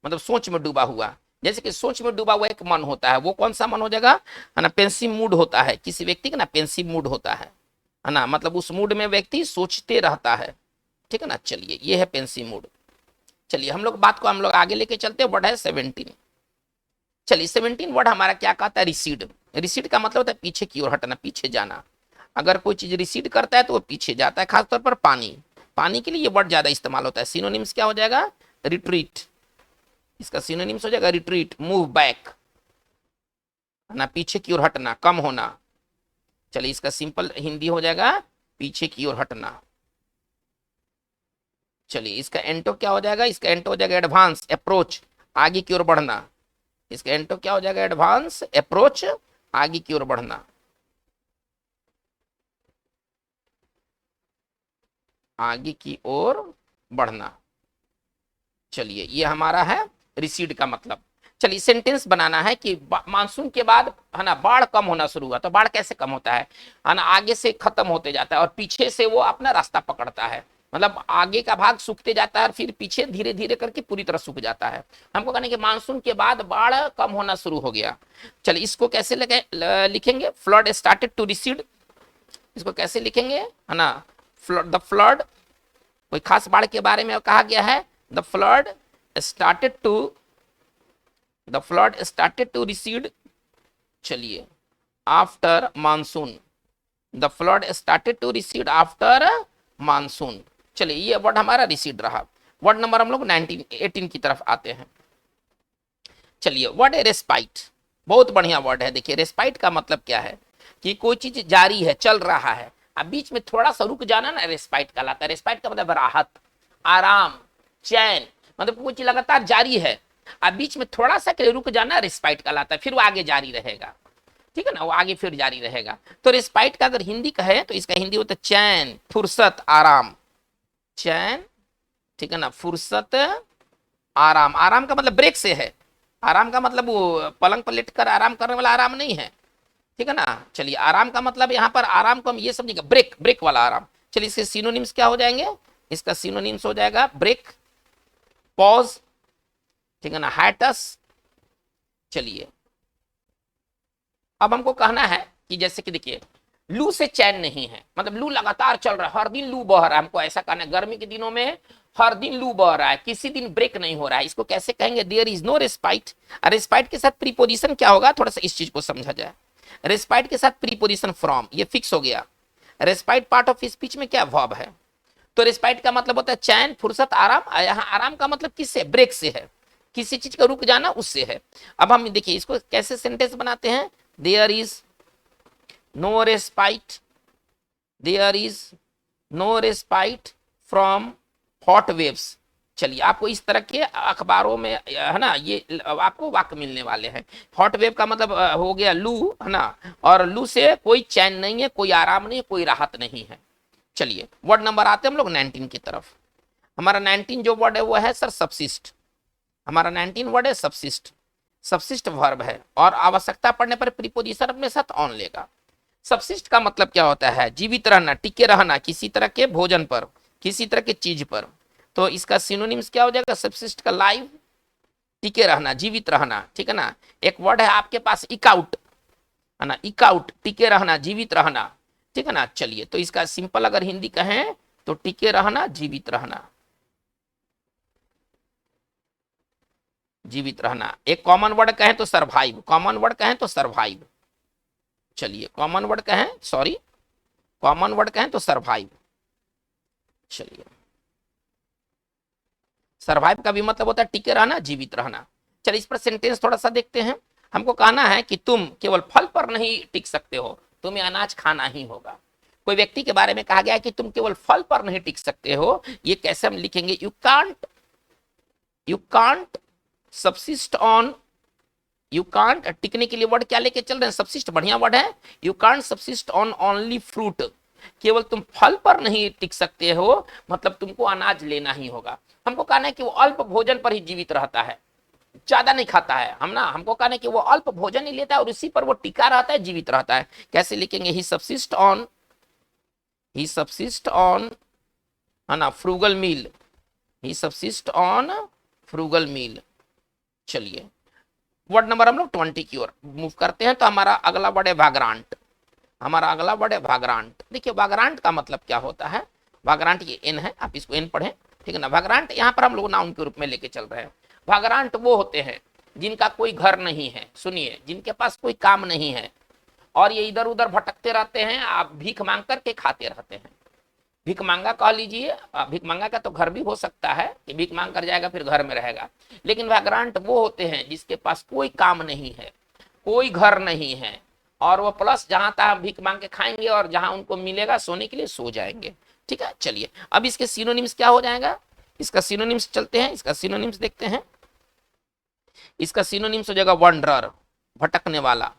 मतलब सोच में डूबा हुआ। जैसे कि सोच में डूबा हुआ एक मन होता है, वो कौन सा मन हो जाएगा? है ना, पेंसिव मूड होता है किसी व्यक्ति का ना, पेंसिव मूड होता है ना, मतलब उस मूड में व्यक्ति सोचते रहता है, ठीक है ना। चलिए ये है पेंसिव मूड। चलिए हम लोग बात को हम लोग आगे लेके चलते हैं। वर्ड है 17। चलिए 17 वर्ड हमारा क्या कहता है? रिसीड। रिसीड का मतलब होता है पीछे की ओर हटना, पीछे जाना। अगर कोई चीज रिसीड करता है तो वो पीछे जाता है, खासतौर पर पानी। पानी के लिए ये वर्ड ज्यादा इस्तेमाल होता है। सिनोनिम्स क्या हो जाएगा? रिट्रीट। इसका सिनोनिम्स हो जाएगा रिट्रीट, मूव बैक, ना, पीछे की ओर हटना, कम होना। चलिए इसका सिंपल हिंदी हो जाएगा पीछे की ओर हटना। चलिए इसका एंटो क्या हो जाएगा? इसका एंटो हो जाएगा एडवांस, अप्रोच, आगे की ओर बढ़ना। इसका एंटो क्या हो जाएगा? एडवांस, अप्रोच, आगे की ओर बढ़ना, आगे की ओर बढ़ना। चलिए ये हमारा है रिसीड का मतलब। चलिए सेंटेंस बनाना है कि मानसून के बाद, है ना, बाढ़ कम होना शुरू हुआ। तो बाढ़ कैसे कम होता है ना? आगे से खत्म होते जाता है और पीछे से वो अपना रास्ता पकड़ता है, मतलब आगे का भाग सूखते जाता है और फिर पीछे धीरे धीरे करके पूरी तरह सूख जाता है। हमको कहने कि मानसून के बाद बाढ़ कम होना शुरू हो गया। चलिए इसको कैसे लिखेंगे? Flood started to recede. इसको कैसे लिखेंगे, है ना? द फ्लड, कोई खास बाढ़ के बारे में कहा गया है, the flood started to recede. चलिए after monsoon, the flood started to recede after monsoon. चलिए ये वर्ड हमारा रिसीड रहा। वर्ड नंबर हम लोग 18 की तरफ आते हैं। चलिए वर्ड है रेस्पाइट। बहुत बढ़िया वर्ड है। देखिए रेस्पाइट का मतलब क्या है कि कोई चीज जारी है, चल रहा है, अब बीच में थोड़ा सा रुक जाना ना, रेस्पाइट कहलाता है। रेस्पाइट का मतलब राहत, आराम, चैन, मतलब कोई चीज लगातार जारी है, अब बीच में थोड़ा सा रुक जाना रेस्पाइट कहलाता है, फिर वो आगे जारी रहेगा, ठीक है ना, वो आगे फिर जारी रहेगा। तो रेस्पाइट का अगर हिंदी कहे तो इसका हिंदी होता है चैन, फुर्सत, आराम। चैन, ठीक है ना, फुर्सत, आराम। आराम का मतलब ब्रेक से है। आराम का मतलब वो पलंग पर लेट कर आराम करने वाला आराम नहीं है, ठीक है ना। चलिए आराम का मतलब यहाँ पर आराम को हम ये समझेंगे ब्रेक, ब्रेक वाला आराम। चलिए इसके सिनोनिम्स क्या हो जाएंगे? इसका सिनोनिम्स हो जाएगा ब्रेक, पॉज, ठीक है ना, हाइटस। चलिए अब हमको कहना है कि जैसे कि देखिए लू से चैन नहीं है, मतलब लू लगातार चल रहा है, हर दिन लू बह रहा है, हमको ऐसा कहना है। गर्मी के दिनों में हर दिन लू बह रहा है, किसी दिन ब्रेक नहीं हो रहा है, इसको कैसे कहेंगे? There is no respite. Respite के साथ प्रीपोजिशन क्या होगा? थोड़ा सा इस चीज को समझा जाए। रेस्पाइट के साथ प्रीपोजिशन फ्रॉम, ये फिक्स हो गया। रेस्पाइट पार्ट ऑफ स्पीच में क्या वर्ब है, तो रेस्पाइट का मतलब होता है चैन, फुर्सत, आराम। यहाँ आराम का मतलब किससे? ब्रेक से है, किसी चीज का रुक जाना उससे है। अब हम देखिए इसको कैसे सेंटेंस बनाते हैं। There is no respite, there is no respite from hot waves. चलिए आपको इस तरह के अखबारों में, है ना, ये आपको वाक्य मिलने वाले हैं। हॉट वेव का मतलब हो गया लू, है ना, और लू से कोई चैन नहीं है, कोई आराम नहीं है, कोई राहत नहीं है। चलिए वर्ड नंबर आते हैं हम लोग 19 की तरफ। हमारा 19 जो वर्ड है वो है सर सबसिस्ट, हमारा 19 वर्ड है सबसिस्ट, सबसिस्ट वर्ब है और आवश्यकता पड़ने पर प्रीपोजिशन अपने साथ ऑन लेगा। सबसिस्ट का मतलब क्या होता है? जीवित रहना, टिके रहना किसी तरह के भोजन पर, किसी तरह की चीज पर। तो इसका सिनोनिम्स क्या हो जाएगा? सबसिस्ट का लाइव, टिके रहना, जीवित रहना, ठीक है ना। एक वर्ड है आपके पास इकआउट, है ना, इकआउट, टिके रहना, जीवित रहना, ठीक है ना। चलिए, तो इसका सिंपल अगर हिंदी कहें तो टिके रहना, जीवित रहना, जीवित रहना। एक कॉमन वर्ड कहें तो सरवाइव, कॉमन वर्ड कहें तो सरवाइव। चलिए, कॉमन वर्ड कहें, सॉरी, कॉमन वर्ड कहें तो सरवाइव। चलिए, सरवाइव का भी मतलब होता है टिके रहना, जीवित रहना। चलिए, इस पर सेंटेंस थोड़ा सा देखते हैं। हमको कहना है कि तुम केवल फल पर नहीं टिक सकते हो, तुम्हें अनाज खाना ही होगा। कोई व्यक्ति के बारे में कहा गया है कि तुम केवल फल पर नहीं टिक सकते हो। ये कैसे हम लिखेंगे? You can't subsist on, you can't, टिकने के लिए वर्ड क्या लेके चल रहे हैं? सबसिस्ट, बढ़िया वर्ड है। You can't subsist on only fruit, केवल तुम फल पर नहीं टिक सकते हो, मतलब तुमको अनाज लेना ही होगा। हमको कहना है कि वो अल्प भोजन पर ही जीवित रहता है, ज्यादा नहीं खाता है, हम ना, हमको कहना है कि वो अल्प भोजन ही लेता है और उसी पर वो टिका रहता है, जीवित रहता है। कैसे लिखेंगे? ही सबसिस्ट ऑन, है ना, frugal meal, he subsist on frugal meal. चलिए, वर्ड नंबर हम लोग 20 की ओर मूव करते हैं। तो हमारा अगला वर्ड है वाग्रांट, हमारा अगला वर्ड है वाग्रांट। देखिए, वाग्रांट का मतलब क्या होता है? वाग्रांट, ये एन है, आप इसको एन पढ़ें, ठीक है ना। वाग्रांट यहाँ पर हम लोग नाउन के रूप में लेके चल रहे हैं। वाग्रांट वो होते हैं जिनका कोई घर नहीं है, सुनिए, जिनके पास कोई काम नहीं है और ये इधर उधर भटकते रहते हैं, आप भीख मांग करके खाते रहते हैं। भीख मांगा कह लीजिए, भीख मांगा का तो घर भी हो सकता है कि भीख मांग कर जाएगा फिर घर में रहेगा, लेकिन वाग्रांट वो होते हैं जिसके पास कोई काम नहीं है, कोई घर नहीं है, और वो प्लस जहां तक भीख मांग के खाएंगे और जहां उनको मिलेगा सोने के लिए सो जाएंगे, ठीक है। चलिए, अब इसके सिनोनिम्स क्या हो जाएगा? इसका सिनोनिम्स चलते हैं, इसका सिनोनिम्स देखते हैं। इसका सिनोनिम्स हो जाएगा वंडरर, भटकने वाला,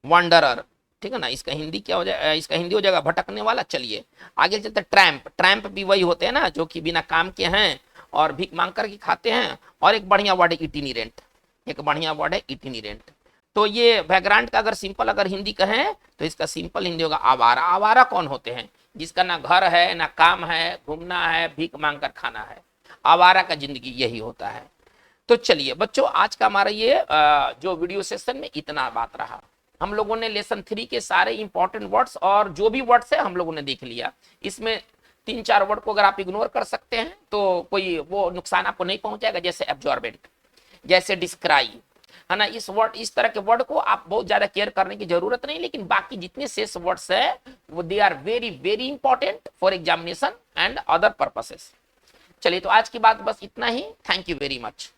वंडरर, ठीक है ना। इसका हिंदी क्या हो जाएगा? इसका हिंदी हो जाएगा भटकने वाला। चलिए, आगे चलते हैं। ट्रैम्प, ट्रैम्प भी वही होते हैं ना जो कि बिना काम के हैं और भीख मांग करके खाते हैं। और एक बढ़िया वर्ड है इटिनिरेंट, एक बढ़िया वर्ड है इटिनिरेंट। तो ये वैग्रांट का अगर सिंपल अगर हिंदी कहें तो इसका सिंपल हिंदी होगा आवारा। आवारा कौन होते हैं? जिसका ना घर है, ना काम है, घूमना है, भीख मांग कर खाना है। आवारा का जिंदगी यही होता है। तो चलिए बच्चों, आज का हमारा ये जो वीडियो सेशन में इतना बात रहा। हम लोगों ने लेसन 3 के सारे इंपॉर्टेंट वर्ड्स और जो भी वर्ड्स है हम लोगों ने देख लिया। इसमें 3-4 वर्ड को अगर आप इग्नोर कर सकते हैं तो कोई वो नुकसान आपको नहीं पहुंचाएगा, जैसे एब्जॉर्बेंट, जैसे डिस्क्राइब, है ना। इस तरह के वर्ड को आप बहुत ज्यादा केयर करने की जरूरत नहीं, लेकिन बाकी जितने शेष वर्ड्स है वो they are very very important for examination and other purposes. चलिए, तो आज की बात बस इतना ही। Thank you very much.